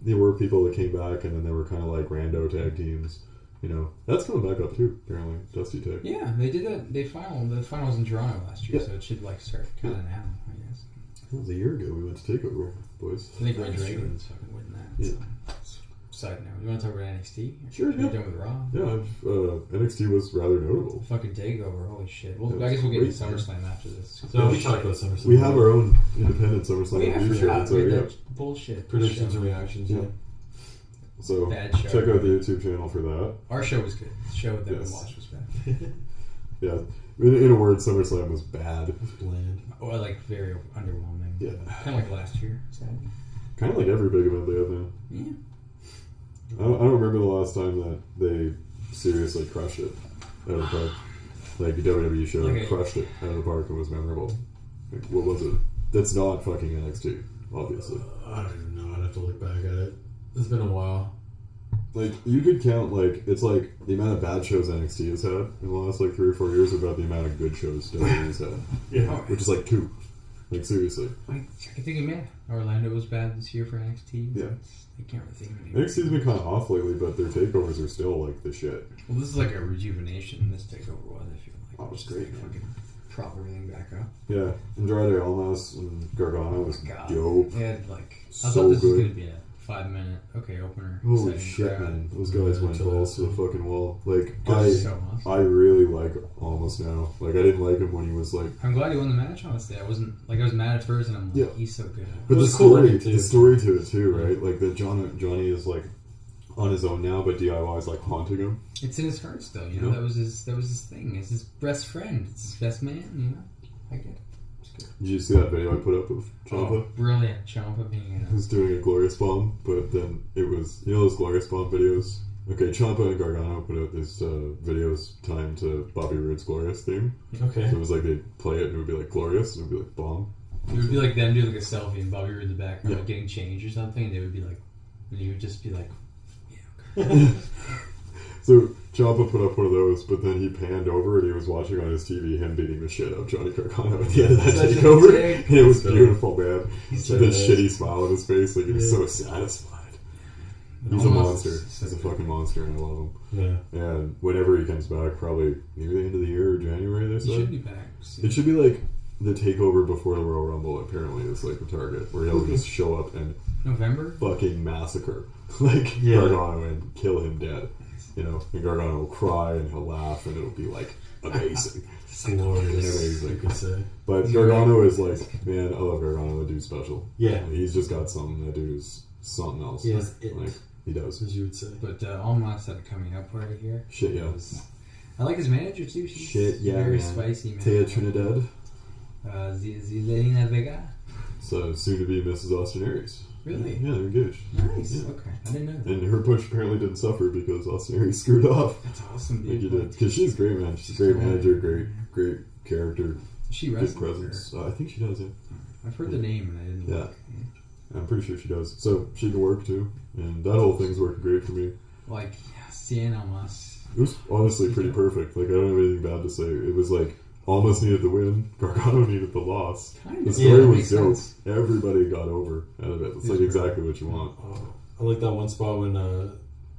they were people that came back and then they were kind of like rando tag teams. You know, that's coming back up too. Apparently, Dusty tag. Yeah, they did that. The final was in Toronto last year, Yeah. so it should like start kind of now, I guess. That was a year ago. We went to Takeover, boys. I think Red That's true. Dragon's fucking winning that. Yeah. So. Side note, you want to talk about NXT? Sure, We're yeah. done with Raw. Yeah, NXT was rather notable. Fucking takeover, holy shit. Well, That I guess we'll get was into great. SummerSlam after this. So we talked about SummerSlam. We have our own independent SummerSlam Oh, yeah, I review show. forgot. So, We had yeah. that bullshit. predictions show. and reactions. Yeah. Yeah. So Bad show. check out the YouTube channel for that. Our show was good. The show that Yes. we watched was bad. Yeah, in a word, SummerSlam was bad. It's bland. Or like very underwhelming. Yeah. Kind of like last year. Sadly. Kind of like every big event they have now. Yeah. I don't remember the last time that they seriously crushed it out of the park. Like the WWE show Okay. crushed it out of the park and was memorable. Like, what was it? That's not fucking NXT, obviously. I don't even know. I'd have to look back at it. It's been a while. Like, you could count, like, it's like the amount of bad shows NXT has had in the last, like, 3 or 4 years about the amount of good shows WWE's had. Yeah. Oh, Which is, like, 2. Like, seriously. I can think of man. Orlando was bad this year for NXT. Yeah. I can't really think of anything. NXT's been kind of off lately, but their takeovers are still, like, the shit. Well, this is like a rejuvenation. This takeover was. I feel like Oh, it was Just great, to man. fucking prop everything back up. Yeah. Andrade Almas and Gargano was God, dope. they had like I So thought this good. was gonna be a 5-minute opener. Holy exciting shit, crowd. man. Those guys went Yeah, balls to the fucking wall. Like, It was so awesome. I really like Almas now. Like, I didn't like him when he was, like... I'm glad he won the match. Honestly, I wasn't like I was mad at first, and I'm like, Yeah. he's so good. But It the was cool story, ending, too. the story to it, too, right? Like, that Johnny is, like, on his own now, but DIY is, like, haunting him. It's in his heart still. You know, Yeah. that was his thing. It's his best friend. It's his best man. You know, I get it. It's good. Did you see that video I put up of Ciampa? Oh, brilliant, Ciampa being in He was doing a Glorious Bomb, but then it was, you know those Glorious Bomb videos? Okay, Ciampa and Gargano put out these videos timed to Bobby Roode's Glorious theme. Okay. So it was like they'd play it and it would be like Glorious and it would be like Bomb. It would be like them doing like a selfie and Bobby Roode in the background, Yeah. like getting changed or something, and they would be like, and he would just be like, yeah, okay. So Ciampa put up one of those, but then he panned over and he was watching on his TV him beating the shit out of Johnny Gargano at the end of that Such a takeover. dick. And it was So- beautiful, man. He's With so this good. shitty smile on his face, like he was Yeah. so satisfied. He's a Almost monster. so He's a good. fucking monster, and I love him. Yeah. And whenever he comes back, probably near the end of the year or January, they He said. should be back soon. It should be like the takeover before the Royal Rumble apparently is like the target, where he'll just show up and November? fucking massacre like Gargano and kill him dead. You know, and Gargano will cry and he'll laugh and it'll be like amazing. Glorious, Amazing. you could say. But Gargano is like, man, I love Gargano. That dude's special. Yeah. He's just got something. That dude is something else. He has it. Like, he does. As you would say. But Almas had a coming up party here. Shit, yeah. I like his manager too. She's Shit, yeah, very man. spicy, man. Taya Trinidad. Zelina Vega. So soon to be Mrs. Austin Aries. Really? Yeah, they're engaged. Nice. Yeah. Okay, I didn't know that. And her push apparently didn't suffer because Austin Aries screwed off. That's awesome, Like dude. he did. Because she's great, man. She's a great manager, great character, She good wrestles. presence. I think she does, yeah. I've heard the name and I didn't. Yeah. Look. I'm pretty sure she does. So she can work too. And that whole thing's working great for me. Like Cien Almas. It was honestly pretty perfect. Like, I don't have anything bad to say. It was like, Almas needed the win, Gargano needed the loss. Kind The of. story Yeah, was makes dope. sense. Everybody got over out of it. It's like exactly what you want. Oh, I like that one spot when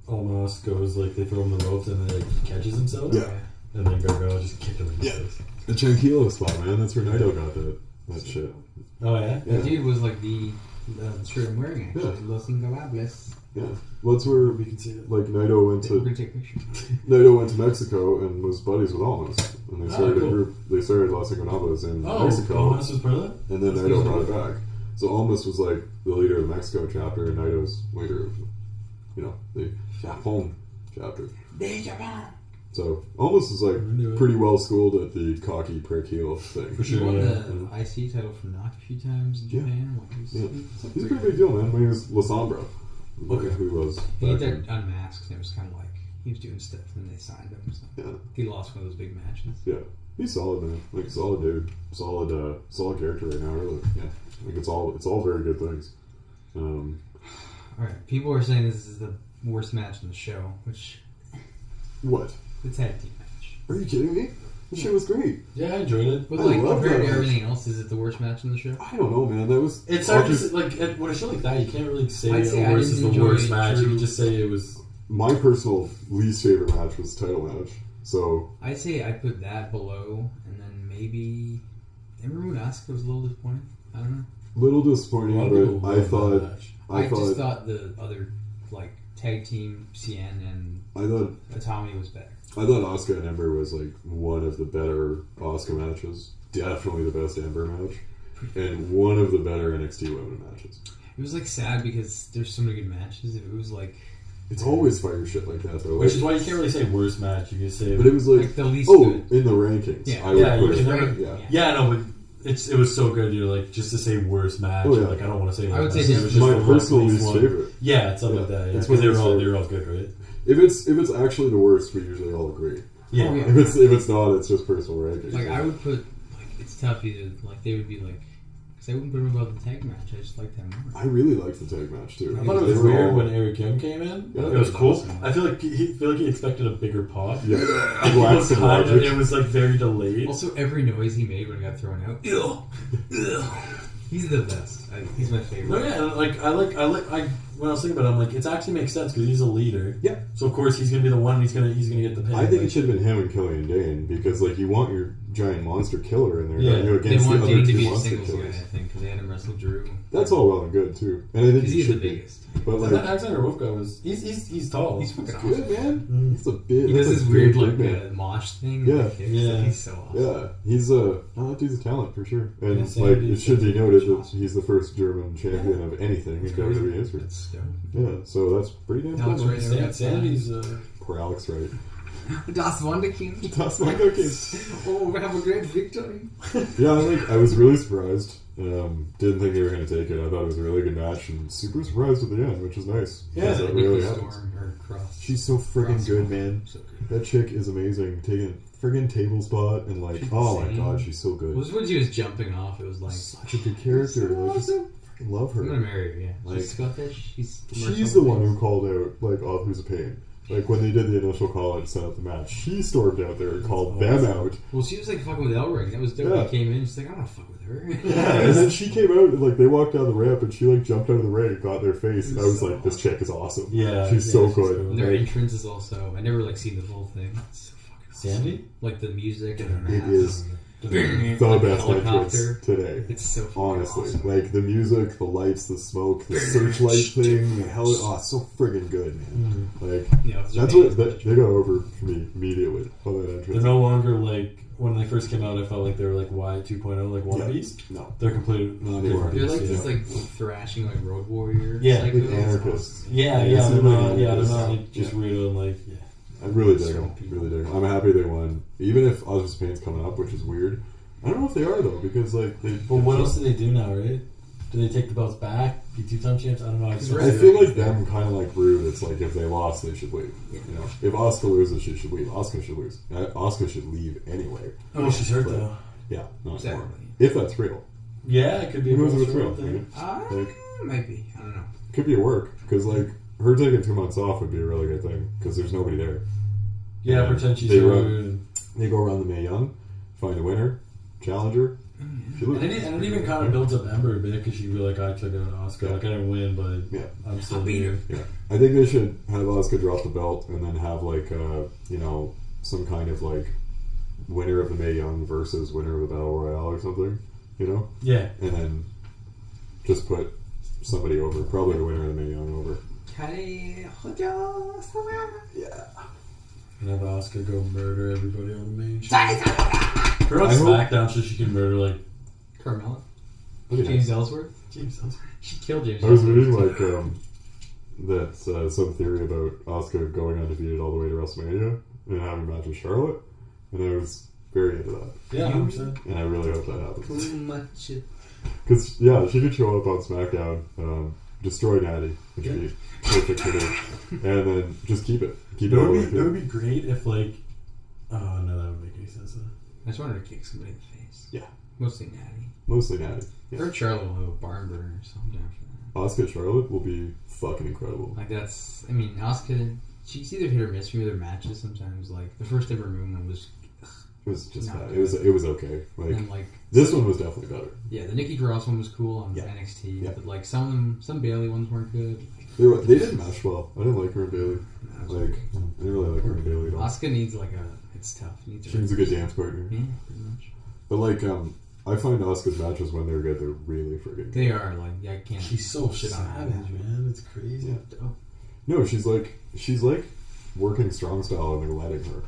Almas goes, like, they throw him the ropes and then like, he catches himself. Yeah. And then Gargano just kicked him in the Yeah. face. The Tranquilo spot, man. That's where Naito got that shit. Oh, yeah? Yeah. The dude was like the shirt I'm wearing actually. Yeah. Los Ingobernables. Yeah. Well, that's where, We can see it. like, Naito went We're to gonna take a picture. Naito went to Mexico and was buddies with Almas. And they started cool. a group. They started Los Ingobernables in Mexico. Almas was part of that? And then That's Naito good. brought it back. So Almas was like the leader of the Mexico chapter, and Naito's leader of, the home chapter. So Almas is like Into it. pretty well schooled at the cocky prick heel thing. For He sure, won yeah. the IC title from Knock a few times in Yeah. Japan. Like, Yeah. He's a pretty big deal, man. When he was La Sombra. Okay. Who he was. He back did then. unmasked and it was kind of like he was doing stuff and then they signed him. So Yeah. he lost one of those big matches. Yeah. He's solid, man. Like, solid dude. Solid character right now, really. Yeah. Like, it's all very good things. All right, people are saying this is the worst match in the show, which What? the tag team match. Are you kidding me? This shit was great. Yeah, I enjoyed it. But I like love compared that to match. everything else, is it the worst match in the show? I don't know, man. That was... It's hard to say, like, when a show like that, you can't really say I'd say I worst didn't is the enjoy worst it, match. You true. can just say it was... My personal least favorite match was the title match. So... I'd say I put that below, and then maybe. Remember when Asuka was a little disappointing? I don't know. Little A lot disappointing, of people but I love that thought... match. I just thought the other like tag team Cien and I thought Atami was better. Asuka and Ember was like one of the better Asuka matches. Definitely the best Ember match. And one of the better NXT women matches. It was like sad because there's so many good matches. If it was like It's always fire shit like that though. Which Like, is why you can't really say worst match. You can say... but it was like the least oh, good. in the rankings. Yeah. I would Yeah, put you it. can never... Yeah. Yeah, no, but it was so good. You're like, just to say worst match, Oh, yeah. like, I don't want to say I would worst say match. It was It's just my the personal least least one. favorite. Yeah, it's something Yeah, like that. Yeah, it's because my least favorite. they were all good, right? If it's actually the worst, we usually all agree. Yeah. Oh, yeah. If it's not, it's just personal rankings. Like I would put like it's tough either like they would be like because I wouldn't put them above the tag match. I just like them more. I really liked the tag match too. I thought it was They were weird all- when Eric Young came in. Yeah, it was that was cool. awesome. I feel like he expected a bigger pop. Yeah, It was Waxen kind of, logic. it was like very delayed. Also, every noise he made when he got thrown out. Ew. Ew. He's the best. He's my favorite. No, yeah, and like I when I was thinking about it, I'm like, it actually makes sense because he's a leader. Yeah. So of course he's gonna be the one. He's gonna get the pin. I think like, it should have been him and Killian Dane because like you want your giant monster killer in there, Yeah. don't you, They against the want other Dane to two be a monster singles guy, I killers. think, because they had him wrestle Drew. That's all well and good too, and I think Because he he's the should be. biggest. But And like, that Alexander Wolf guy was he's tall. He's fucking good awesome. man. Mm. He's a bit. He does he's this a weird big like man. mosh thing. Yeah. Like, Yeah. He's so awesome. Yeah, he's that dude's a talent for sure, and Yeah, like Sandy's it should be definitely noted that awesome. he's the first German champion of anything in That's crazy. WWE history. That's dope. Yeah, so that's pretty damn Alex cool. Wright there. Sandy's Poor Alex Wright. Das Wunderkind. That's my cookies. Oh, we have a great victory. Yeah, I was really surprised. Didn't think they were going to take it. I thought it was a really good match, and super surprised at the end, which is nice. Yeah, Because that Nikki really happens. Storm or Cross. She's so friggin' Cross. good, man. So good. That chick is amazing. Taking a friggin' table spot and like, She's oh my insane. god, she's so good. Well, this when she was jumping off, it was like Such a good character. so Like, just awesome. freaking love I'm gonna her. marry her. Yeah, Like, she's Scottish. She's the one who called out like, oh, who's a pain. Like when they did the initial call out to set up the match, she stormed out there and called them out. Well, she was like fucking with Elring. That was dope. Yeah. He came in. She's like, I don't want to fuck with her. And then she came out and like they walked down the ramp and she like jumped out of the ring and got in their face. And I was So like, this chick is awesome. Yeah, she's yeah, so she's good. cool. And their Like, entrance is also. I never like seen the full thing. It's so fucking awesome. Sandy? Like the music and It is the best entrance helicopter. today. It's so fucking Honestly, awesome. like the music, the lights, the smoke, the searchlight thing, the hell, it's so friggin' good, man. Like that's what they got over for me immediately on that entrance. They're no longer like when they first came out. I felt like they were like Y 2.0, like wannabes. No, They're completely not anymore. They're like Yeah. this like thrashing like road warrior. Yeah, like psychos. anarchists. Yeah, Yeah, they're not. yeah, They're not like just weirdo and like yeah. I really dig them. Swampy. Really dig them. I'm happy they won. Even if Oz's Pain's coming up, which is weird. I don't know if they are though, because like they. But what else do they do now, right? Do they take the belts back? Be 2-time champs? I don't know. I feel like them kind of like Rude. It's like if they lost, they should leave. You know, if Asuka loses, she should leave. Asuka should lose. Asuka should leave anyway. Oh, she's hurt though. Yeah, not anymore. Exactly. If that's real. Yeah, it could be a Who knows if it's real real? thing. Like, Might be. I don't know. could be a work because like her taking 2 months off would be a really good thing because there's nobody there. Yeah, And pretend she's they hurt. run- They go around the Mae Young, find a winner, challenger. She And loses. it even kind of builds up Ember a bit because she'd be like, I took out Oscar. Like, I didn't win, but Yeah. I'm still I'll beat here. Yeah, I think they should have Asuka drop the belt and then have like you know, some kind of like winner of the Mae Young versus winner of the Battle Royale or something, you know, Yeah. and then just put somebody over, probably the winner of the Mae Young over. Yeah, And have Oscar go murder everybody on the main show. Her on I hope- SmackDown so she can murder, like, Carmella? That'd be James nice. Ellsworth? James Ellsworth. She killed James I was Ellsworth. reading like that some theory about Asuka going undefeated all the way to WrestleMania and having a match with Charlotte, and I was very into that, Yeah, 100%. and I really hope that happens. Too much. Because, yeah, she could show up on SmackDown, destroy Natty, which would be perfect for me, and then just keep it. Keep it That all the way would be through. great if, like, oh, no, that would make any sense. I just wanted to kick somebody in the face. Yeah. Mostly Natty. Mostly Natty. I Yeah. heard Charlotte will have a barn burner, so I'm down for Asuka Charlotte will be fucking incredible. that. Like, that's. I mean, Asuka, she's either hit or miss for me with her matches sometimes. Like, the first ever movement was. It was just Not bad. good. It was okay. Like, And, like. this one was definitely better. Yeah, the Nikki Cross one was cool on Yeah. NXT, Yeah. but, like, some of them, some Bailey ones weren't good. They didn't mesh well. I didn't like her and Bailey. That was Like, weird. I didn't really like her and Bailey at all. Asuka needs, like, a. It's tough. Needs She needs a good dance partner. Yeah, pretty much. But, like, I find Asuka's matches when they're good, they're really friggin' good. They are, like, I can't. She's so shit on savage, her. man. It's crazy. Yeah. Oh, No, she's like working strong style and they're letting her,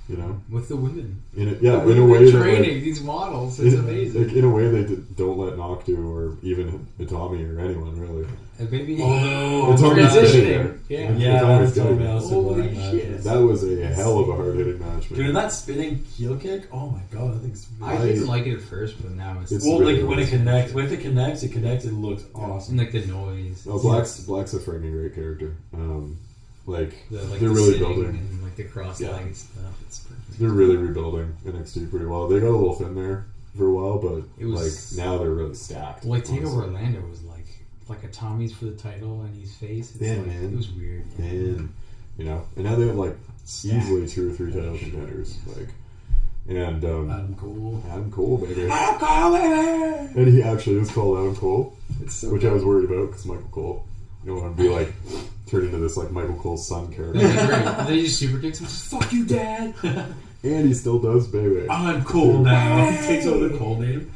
you know? with the women. In a The way women that training like, these models. It's amazing. Like, in a way they don't let Nock do, or even Itami or anyone really. And maybe Although, It's already transitioning. getting there. Yeah. It's always that's getting what there. else. Holy shit. That was a hell of a hard hitting match, man. Dude, and that spinning heel kick, oh my god, I think it's I didn't like it at first, but now it's It's well, really like when it nice. connects, when it connects, it looks awesome. and like the noise. No, Black's a friggin' great character. Like, The, like they're the really sitting building. and like the cross Yeah. legged stuff. It's perfect. They're really rebuilding NXT pretty well. They got a little thin there for a while, but It was- like now they're really stacked. Well, like Takeover honestly. Orlando was like a Tommy's for the title and his face. It's Yeah, like, man. It was weird. Yeah. And you know, and now they have like Stacked. easily 2 or 3 title contenders. Yes. Like, and Adam Cole. Adam Cole, baby. Adam Cole, baby! And he actually is called Adam Cole, It's so which I was worried about because Michael Cole. You don't want to be like turned into this like Michael Cole's son character, That'd be great. And then he just super kicks him. Just fuck you, Dad. and he still does, baby. I'm Cole now. He takes over the Cole name.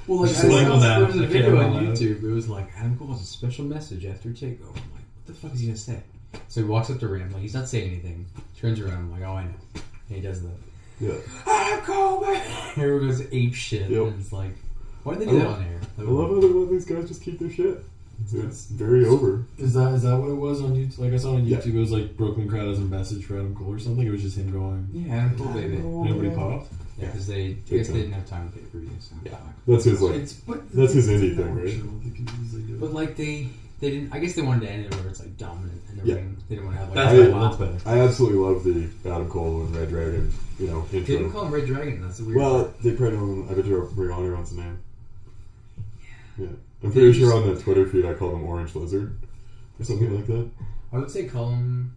Well, like Just I label saw, that. there was a I can't video on remember. YouTube. It was like Adam Cole has a special message after Takeover. I'm like, what the fuck is he gonna say? So he walks up to Ram, like he's not saying anything. Turns around, I'm like, oh, I know. And he does that. Yeah, Adam Cole, man. Everyone goes ape shit, Yep. and it's like, why did they do that on air? I love how they let these guys just keep their shit. It's very over. Is that what it was on YouTube? Like I saw on Yeah. YouTube, it was like Brooklyn Crowd as a message for Adam Cole or something. It was just him going. Yeah, Adam Cole, baby. Nobody popped. Yeah, because I guess they didn't have time to pay per view. So Yeah, that's his like. But That's his it's indie an thing, hour right? show. They can easily do it. But like they didn't. I guess they wanted to end it where it's like dominant in the Yeah. ring. They didn't want to have like. That's I- better. That's better. I absolutely love the Adam Cole and Red Dragon, you know, They didn't intro. call him Red Dragon. That's the weird. Well, they probably don't. I bet you Ring Honor wants the name. Yeah, I'm pretty sure on the Twitter feed I called him Orange Lizard or something like that. I would say call them.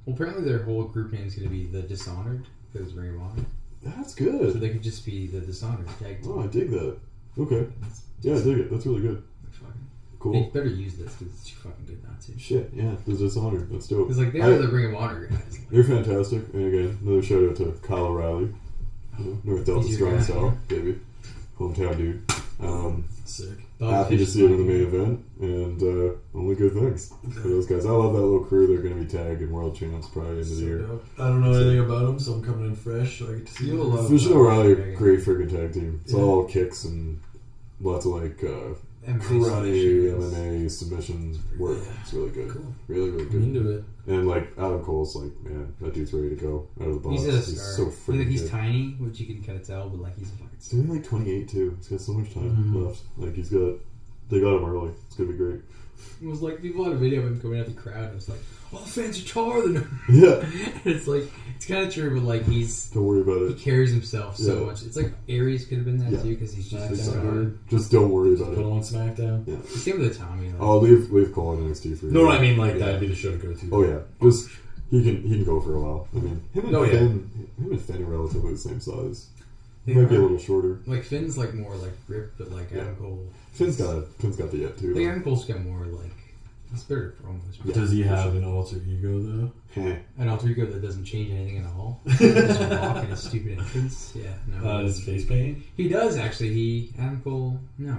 Well, apparently their whole group name is going to be the Dishonored because Ring of Honor. That's So good. they could just be the Dishonored tag team. Oh, I dig that. Okay, yeah, I dig it. That's really good. Like, fucking- They Cool. better use this because it's too fucking good not to. Shit, yeah, the Dishonor. That's dope. Because like they I- are the Ring of Honor guys. They're fantastic. And again, another shout out to Kyle O'Reilly North Delta He's your strong guy, style, baby. Hometown dude. Sick. Happy to see it in the main event, and only good things for those guys. I love that little crew. They're going to be tag and world champs probably into the year. Dope. I don't know anything about them, so I'm coming in fresh. So I get to see You'll them. love Fish and O'Reilly, Dragon. great friggin' tag team. It's Yeah. all kicks and lots of like MMA karate, submissions. MMA submission work. Yeah. It's really good. Cool. Really, really I'm good. into it. And like Adam Cole's like, man, that dude's ready to go out of the box. He's a He's star. so Like, freaking he's good. tiny, which you can kind of tell, but like he's a fucking He's star. only like 28 too. He's got so much time Mhm. left. Like they got him early. It's gonna be great. It was like people had a video of him coming out the crowd, and it's like, all the fans are taller than him. Yeah, And it's like it's kind of true, but like don't worry about he it. carries himself so Yeah. much. It's like Aries could have been that Yeah. too because he's just a Exactly. star. Just don't worry Just about put it. him on SmackDown. Yeah. Same with the Tommy. Like, I'll leave Cole in NXT for you. No, I mean like Yeah. that'd be the show to go to. Oh yeah, just he can go for a while. I mean, him Oh, and yeah. Finn are relatively the same size. He they might be a are- little shorter. like Finn's like more like ripped, but like Adam Cole. Finn's got the it too. Like Adam Cole's got more like he's better at promos. Yeah. Does he have an alter ego though? Heh. An alter ego that doesn't change anything at all. Just walk in his stupid entrance. Yeah, no. His face paint. He does actually. Adam Cole, no.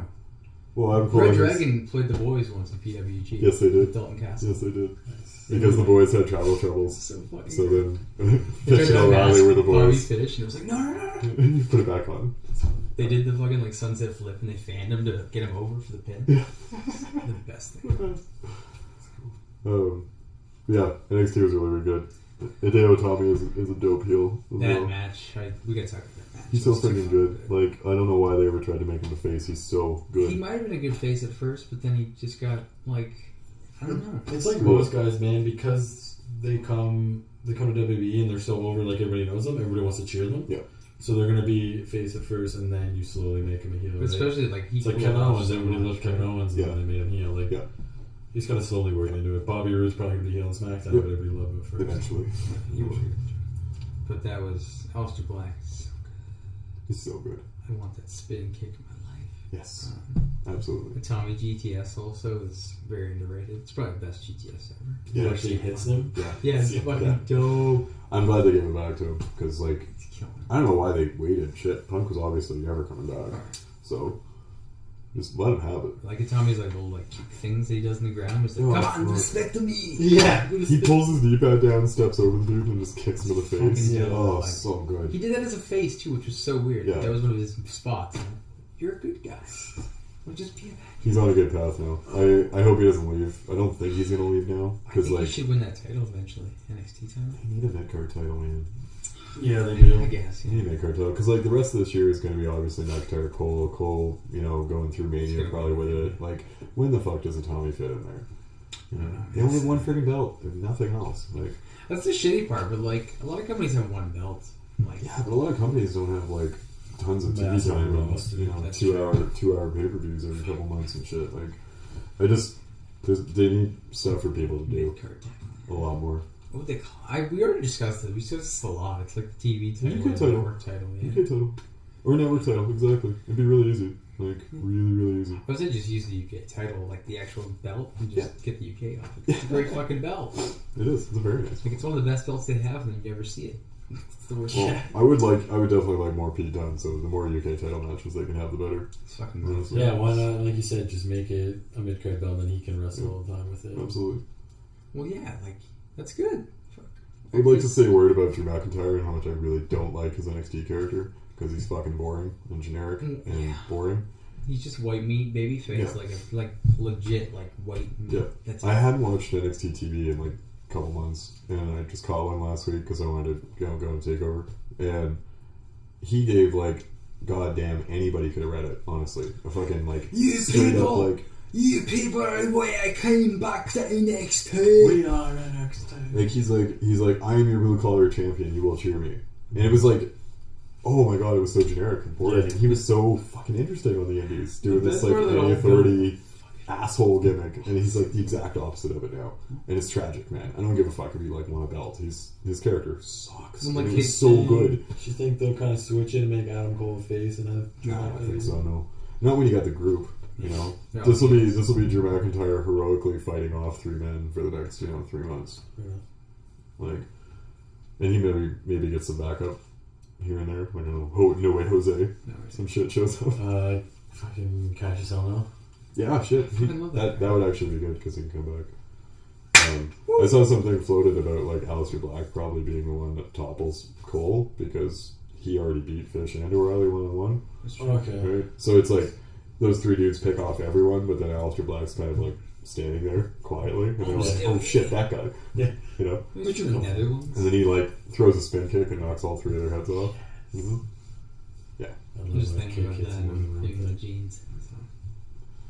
Well, Adam Cole. Red has- Dragon played the boys once in PWG. Yes, they did. Dalton Castle. Yes, they did. Because the boys had travel troubles. So fucking. So then They Fish tried and to O'Reilly mask were the Bobby's boys. finish, and it was like, no. You put it back on. They did the fucking like sunset flip, and they fanned him to get him over for the pin. The best thing. Yeah, NXT was really, really good. Hideo Itami is a dope heel as That well. match, we got to talk about that match. He's It so was too freaking fucking good. Like, I don't know why they ever tried to make him a face. He's so good. He might have been a good face at first, but then he just got like, I don't know. It's like most guys, man, because they come to WWE and they're so over, like everybody knows them, everybody wants to cheer them. Yeah. So they're gonna be face at first, and then you slowly make him a heel. But right? especially like he It's like pulled Kevin off Owens. so Everybody much, loved Kevin right? Owens, and Yeah. then they made him heel. Like, Yeah. he's kind of slowly working into it. Bobby Roode's probably gonna be heel on SmackDown, Yep. but everybody loved him at first. Eventually. You were. But that was Aleister Black. So good. He's so good. I want that spinning kick in my life. Yes. The Absolutely. Tommy GTS also is very underrated. It's probably the best GTS ever. He Yeah. actually hits them. Yeah. Yeah, it's Yeah. fucking dope. I'm glad they gave it back to him because, like, He's killing it. I don't know why they waited. Shit, Punk was obviously never coming back, so just let him have it. Like Tommy's like little like kick things that he does in the ground. He's like, Oh, come on, fuck. respect me. Yeah. He pulls his knee pad down, steps over the dude, and just kicks him in the face. Fucking dope. Oh, Like, so good. He did that as a face too, which was so weird. Yeah. That was one of his spots. You're a good guy. Well, just be a bad guy. He's on a good path now. I hope he doesn't leave. I don't think he's gonna leave now I because think like he should win that title eventually. NXT title. they need a mid card title, man. Yeah, they I do. guess. They Yeah. need a mid card title because like the rest of this year is gonna be obviously McIntyre, Cole, you know, going through Mania gonna probably be with good. it. Like when the fuck does a Tommy fit in there? You know, I don't know. they only have one freaking belt. There's nothing else. Like That's the shitty part, but like a lot of companies have one belt. Like yeah, but a lot of companies don't have like tons of TV Massive time and roster. you know That's 2 hour pay-per-views every couple months and shit. Like they need stuff for people to do mid-card tag. a lot more. What would they call? We already discussed it. We discussed this a lot. It's like the TV title, UK or title. network title. Yeah. UK title or network title, exactly. It'd be really easy, like really, really easy. I was saying just use the UK title, like the actual belt, and just get the UK off it. It's a great fucking belt. It is. It's a very nice. Like it's one of the best belts they have, and then you never see it. It's the worst. Well, I would definitely like more Pete Dunne. So the more UK title matches they can have, the better. It's fucking great. Honestly. Yeah, why not? Like you said, just make it a mid-card belt, and he can wrestle all the time with it. Absolutely. Well, yeah, like that's good. Fuck. I would like to say a word about Drew McIntyre and how much I really don't like his NXT character because he's fucking boring and generic and Yeah. boring. He's just white meat, baby face, Yeah. like legit, like white meat. Yeah. That's I hadn't watched NXT TV in like a couple months, and I just caught one last week because I wanted to go and take over. And he gave like, goddamn, anybody could have read it. Honestly, a fucking like You straight people! up like You people are why I came back to NXT. We are NXT. like he's like I am your blue collar champion. You will cheer me. And it was like, oh my god, it was so generic and boring. Yeah. And he was so fucking interesting on the indies, doing this That's like where they're any all authority asshole gimmick, and he's like the exact opposite of it now, and it's tragic, man. I don't give a fuck if he like won a belt. His character sucks. Well, like, And he's he's so good. Do you think they'll kind of switch it and make Adam Cole a face and have Drew No, I McIntyre? think so. No, not when you got the group. You know, No. this will be Drew McIntyre heroically fighting off 3 men for the next 3 months. Yeah. Like, and he maybe gets some backup. here and there. Like, no way, Jose. Some shit shows up. Fucking Cassius Ohno. Yeah, shit. I love that That would actually be good because he can come back. I saw something floated about like Aleister Black probably being the one that topples Cole because he already beat Fish and O'Reilly 1-on-1. Okay. Right? So it's like those three dudes pick off everyone, but then Aleister Black's kind of like standing there quietly, and they're like, "Oh shit, that guy!" Yeah. You know. Which are the Netherlands? And then he like throws a spin kick and knocks all three of their heads off. Mm-hmm. Yeah. I I'm just love thinking about kick that. hits in the Even the jeans. So.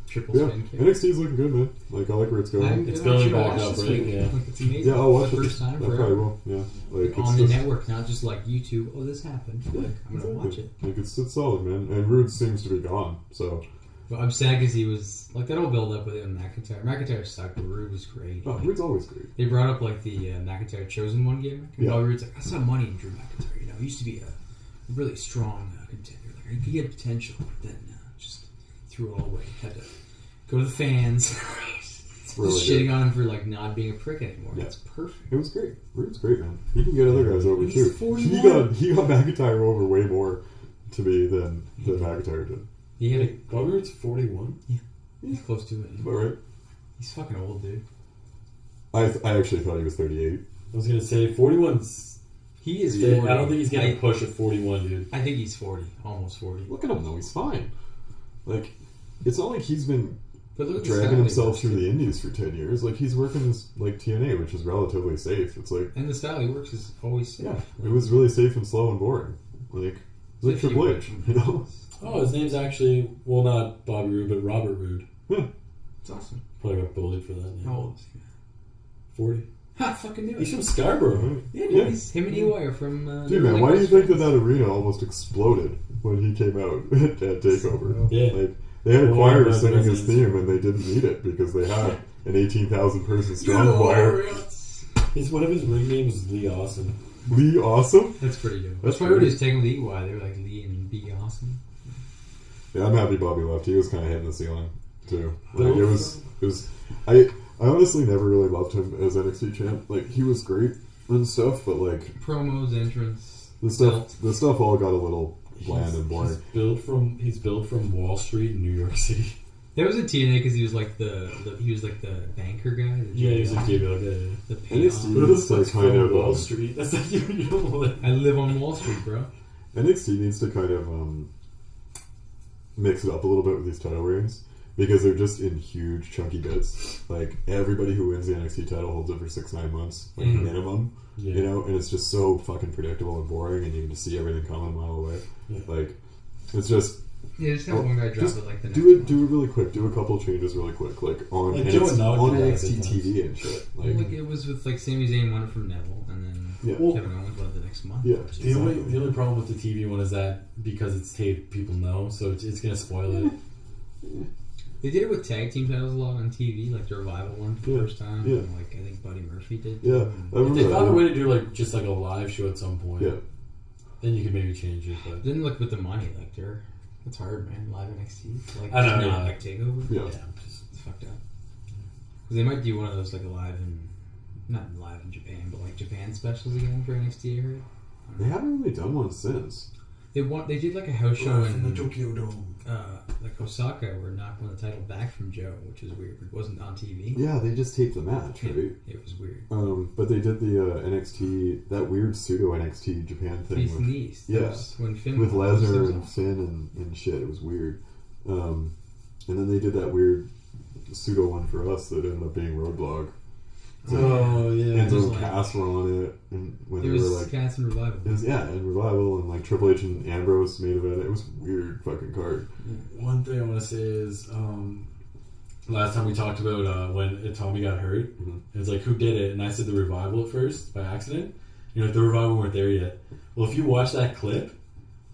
Triple Yeah, spin kick. NXT's looking good, man. Like I like where it's going. It's I'm building gonna back watch up, this right? week. Yeah. Like, it's amazing. Yeah, I'll watch the it. first time I forever. probably will. Yeah, like On it's the just, network, not just like YouTube. Oh, this happened. Like, I'm gonna watch it. Like it's solid, man. And Rude seems to be gone, so. But I'm sad because he was like that whole build up with him and McIntyre. McIntyre sucked, but Rude was great. Oh, Like, Rude's always great. they brought up like the McIntyre Chosen One gimmick. And Yeah. Bobby Roode's like, I saw money in Drew McIntyre. You know, he used to be a really strong contender. Like he had potential, but then just threw it all away. Had to go to the fans. It's really just good. shitting on him for like not being a prick anymore. Yeah. That's perfect. It was great. Rude's great, man. He can get other guys over He's too. 41. He got McIntyre over way more to me than McIntyre did. He had a, Bobby Roode's 41. he's close to it. All right. He's fucking old, dude. I actually thought he was 38. I was gonna say 41's. He is I 40. don't think he's gonna push at 41, dude. I think he's 40, almost 40. Look at him though. He's fine. Like it's not like he's been But look at the dragging style he himself works through in. the indies for 10 years. Like he's working this like TNA, which is relatively safe. It's like And the style he works is always safe. yeah, it was really safe and slow and boring. Like it's like If you Triple would. H, you know? Oh, his name's actually not Bobby Roode, but Robert Roode. Yeah. It's awesome. Probably got bullied for that. How Yeah. old is he? 40. Ha! Fucking knew He's it. from Scarborough. Yeah, dude. Yeah. He's, him and EY are from. Dude, man, why do you think that arena almost exploded when he came out at Takeover? Yeah. Like they had a Well, choir yeah, singing his residents. theme, and they didn't need it because they had an 18,000 person strong choir. One of his ring names is Lee Awesome. Lee Awesome. That's pretty good. That's That's probably what great. he was taking with EY. They were like Lee and B awesome. Yeah, I'm happy Bobby left. He was kind of hitting the ceiling too. Like Both. it was. I honestly never really loved him as NXT champ. Like he was great and stuff, but like Promos, entrance, the stuff all got a little bland and boring. He's built from Wall Street in New York City. That was in TNA because he was like the banker guy. The Yeah, he's like, GM, yeah. the NXT peon. Who the needs to fuck's kind from of Wall Street? That's not even you don't live. I live on Wall Street, bro. NXT needs to kind of mix it up a little bit with these title reigns because they're just in huge chunky bits. Like everybody who wins the NXT title holds it for 6-9 months, like Mhm. minimum. Yeah. You know, and it's just so fucking predictable and boring, and you can just see everything coming a mile away. Yeah. Like it's just. Yeah, just have one guy drop Just it like the next do it one. really quick. Do a couple changes really quick, like on Like Joe and Nog on do that NXT at TV and shit. Like, Like it was with like Sami Zayn won it from Neville, and then yeah, Well, Kevin Owens won it the next month. Yeah. The only problem with the TV one is that because it's taped, people know, so it's going to spoil it. They did it with tag team titles a lot on TV, like the Revival one for the first time. Yeah. And like I think Buddy Murphy did. Yeah, And I remember If they that. found a way to do like just like a live show at some point, Yeah, then you could maybe change it. But Then look with the money, like it's hard, man. Live NXT, like I know, not yeah. like Takeover. yeah. It's fucked up. 'Cause they might do one of those like not live in Japan, but like Japan specials again for NXT. I heard. They haven't really done one since. They did like a house show From the in Tokyo Dome. like Osaka, where Knock won the title back from Joe, which is weird. It wasn't on TV. Yeah, they just taped the match, right? It was weird. But they did the NXT, that weird pseudo NXT Japan thing East with, and East. yeah, That was when Finn with won. That was Lesnar and awesome. Finn and shit. It was weird. And then they did that weird pseudo one for us that ended up being Roadblog. oh yeah, And It was some like- cast were on it, and when It they was were like, Cats and Revival. it was and Revival and like Triple H and Ambrose made event. It was a weird fucking card. one thing I want to say is last time we talked about when Tommy got hurt, Mhm. it was like who did it, and I said the Revival at first by accident. You know, the Revival weren't there yet. Well, if you watch that clip,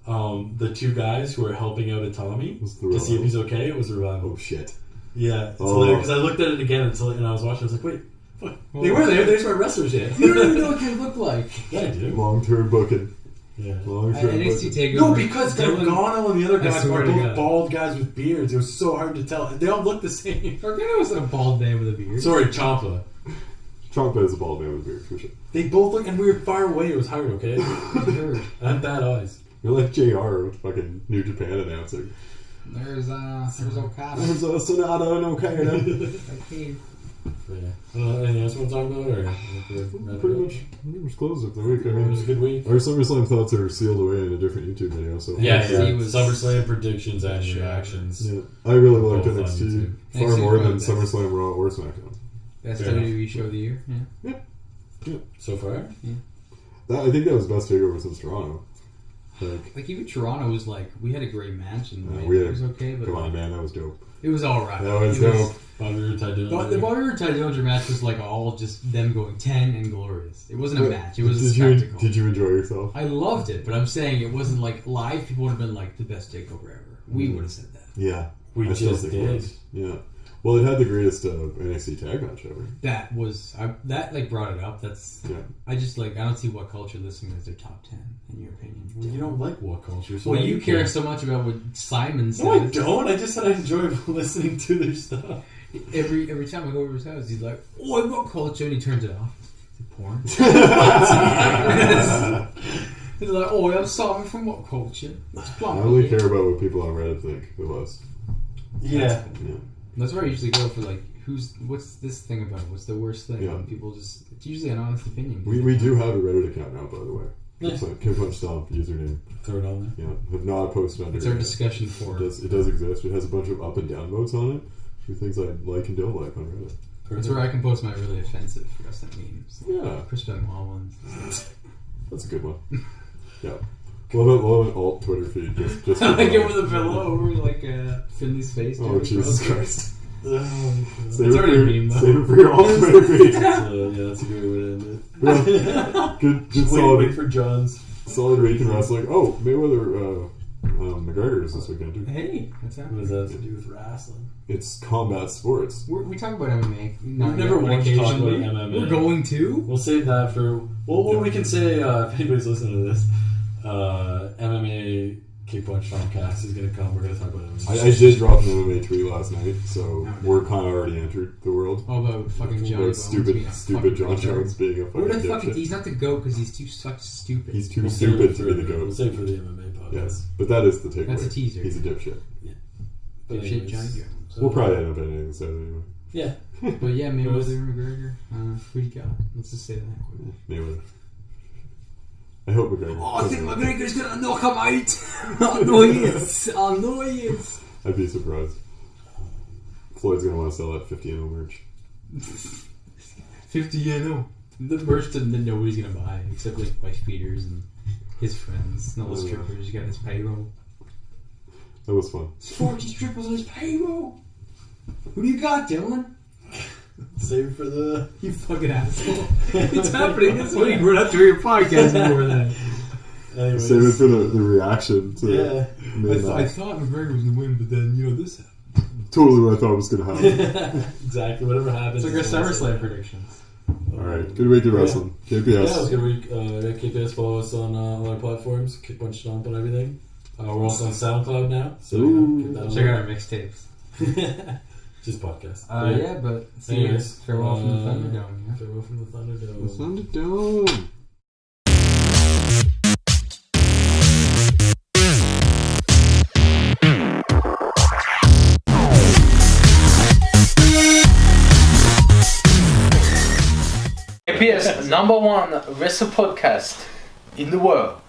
the two guys who are helping out Tommy It was the to see if Revival. he's okay, it was the Revival. Oh shit! Yeah, it's Oh. hilarious because I looked at it again and I was watching. I was like, wait, fuck, Well, they were there. They just weren't wrestlers yet. You don't even know what they look like. Yeah, I do. Long term booking. Yeah. Long At term NXT booking. Takeover. No, because Dylan- Gargano and the other I guys swear were to both God. bald guys with beards. It was so hard to tell. They all look the same. Gargano was a bald man with a beard. Sorry, Ciampa. Ciampa is a bald man with a beard, for sure. They both look, and we were far away. It was hard, okay? I had bad eyes. You're like JR with fucking New Japan announcing. There's Okada. There's a Sonata and Okada. Okay. Yeah. Anything else you want to talk about? Or Pretty much close of the week. I It mean, was a good week. our SummerSlam thoughts are sealed away in a different YouTube video. So Yeah. He was- SummerSlam predictions and reactions. Yeah, I really liked Both on NXT YouTube. far NXT more than was SummerSlam Raw or SmackDown. Best Yeah. WWE show of the year. Yeah. So far? I think that was best takeover since Toronto. Like even Toronto was like, we had a great match and Yeah, like, we had- it was okay, but Come on, like, man, that was dope. it was all right. That was It dope. Bobby Roode, Ty Dillinger. But the Bobby Roode Ty Dillinger match was like all just them going 10 and glorious. It wasn't a match. It was a spectacle. Did you enjoy yourself? I loved it, but I'm saying it wasn't like live. People would have been like the best takeover ever. We would have said that. Yeah. We I still just think it did. was. Yeah. Well, it had the greatest NXT tag match ever. That was that like brought it up. That's Yeah. I just like I don't see what culture listening is their top 10 in your opinion. Well, you don't like what culture. So Well, why you do care so much about what Simon says. No, I don't. I just said I enjoy listening to their stuff. Every time I go over his house, he's like, "Oh, I've got culture," and he turns it off. Is it porn? He's like, "Oh, I'm sorry from what culture?" It's I only care about what people on Reddit think of us. Yeah. Yeah. That's where I usually go for like, what's this thing about? What's the worst thing? Yeah. And people just, it's usually an honest opinion. We do have a Reddit account now, by the way. Yeah. It's like Kick Punch Stomp username. Throw it on Yeah. Have not posted under It's our it. discussion It forum. does exist. It has a bunch of up and down votes on it. For things I like and don't like on Reddit. there. That's where I can post my really offensive wrestling memes. Yeah. Chris Benoit ones. That's a good one. Yeah. We'll have an alt Twitter feed just for I get fun. with a pillow over like Finley's face. Oh, during Jesus the Christ. Oh, Save It's it already for- a meme, though. Save it for your alt Twitter feed. so, yeah, that's a great way to end it. Yeah. Good Wait solid, for John's. solid week in wrestling. Oh, Mayweather McGregor is this weekend too. Hey, what's What happening? does that have to do with wrestling? It's combat sports. We talk about MMA. We've never once talked about MMA. We're going to? We'll save that for. Well, what we can say, if anybody's listening to this, MMA Kick Punch Stomp-Cast is going to come. We're going to talk about MMA. I did drop an MMA tweet last night, so we're kind of already entered the world. All about fucking Johnny About Bones stupid being a John fucking Jones being a Who fucking the fuck? dipshit. He's not the GOAT because he's too fucking stupid. He's too We'll save stupid it to for be the We'll GOAT. save it for the MMA podcast. Yes, but that is the takeaway. That's a teaser. He's a dipshit. But Dipshit anyways, Johnny Jones. so- We'll probably end up ending this out anyway. Yeah. But yeah, Mayweather McGregor. Who you got? Let's just say that quick. Mayweather. I hope McGregor. Oh, I think McGregor's gonna knock him out. I know he is. I know he is. I'd be surprised. Floyd's gonna want to sell that 50 and merch. 50 yen, no. The merch that nobody's gonna buy except like wife beaters and his friends and all the strippers. You got his payroll. That was fun. 40 strippers on his payroll. Who do you got, Dylan? Save it for the. You fucking asshole. It's happening. That's what you brought up during your podcast before that. Anyways. Save it for the reaction to Yeah. I thought McGregor was gonna win, but then this happened. totally what I thought was gonna happen. Exactly. Whatever happens. It's like our is SummerSlam predictions. Alright, good week in wrestling. KPS. Yeah, it was a good week. KPS, follow us on all our platforms, Kick Punch Stomp and everything. We're also on SoundCloud now, so get that on Check out our mixtapes. there. Just podcast. Yeah, but see you Anyways, guys. Farewell from the Thunderdome. Yeah? Farewell from the Thunderdome. Thunderdome. KPS #1 wrestling podcast in the world.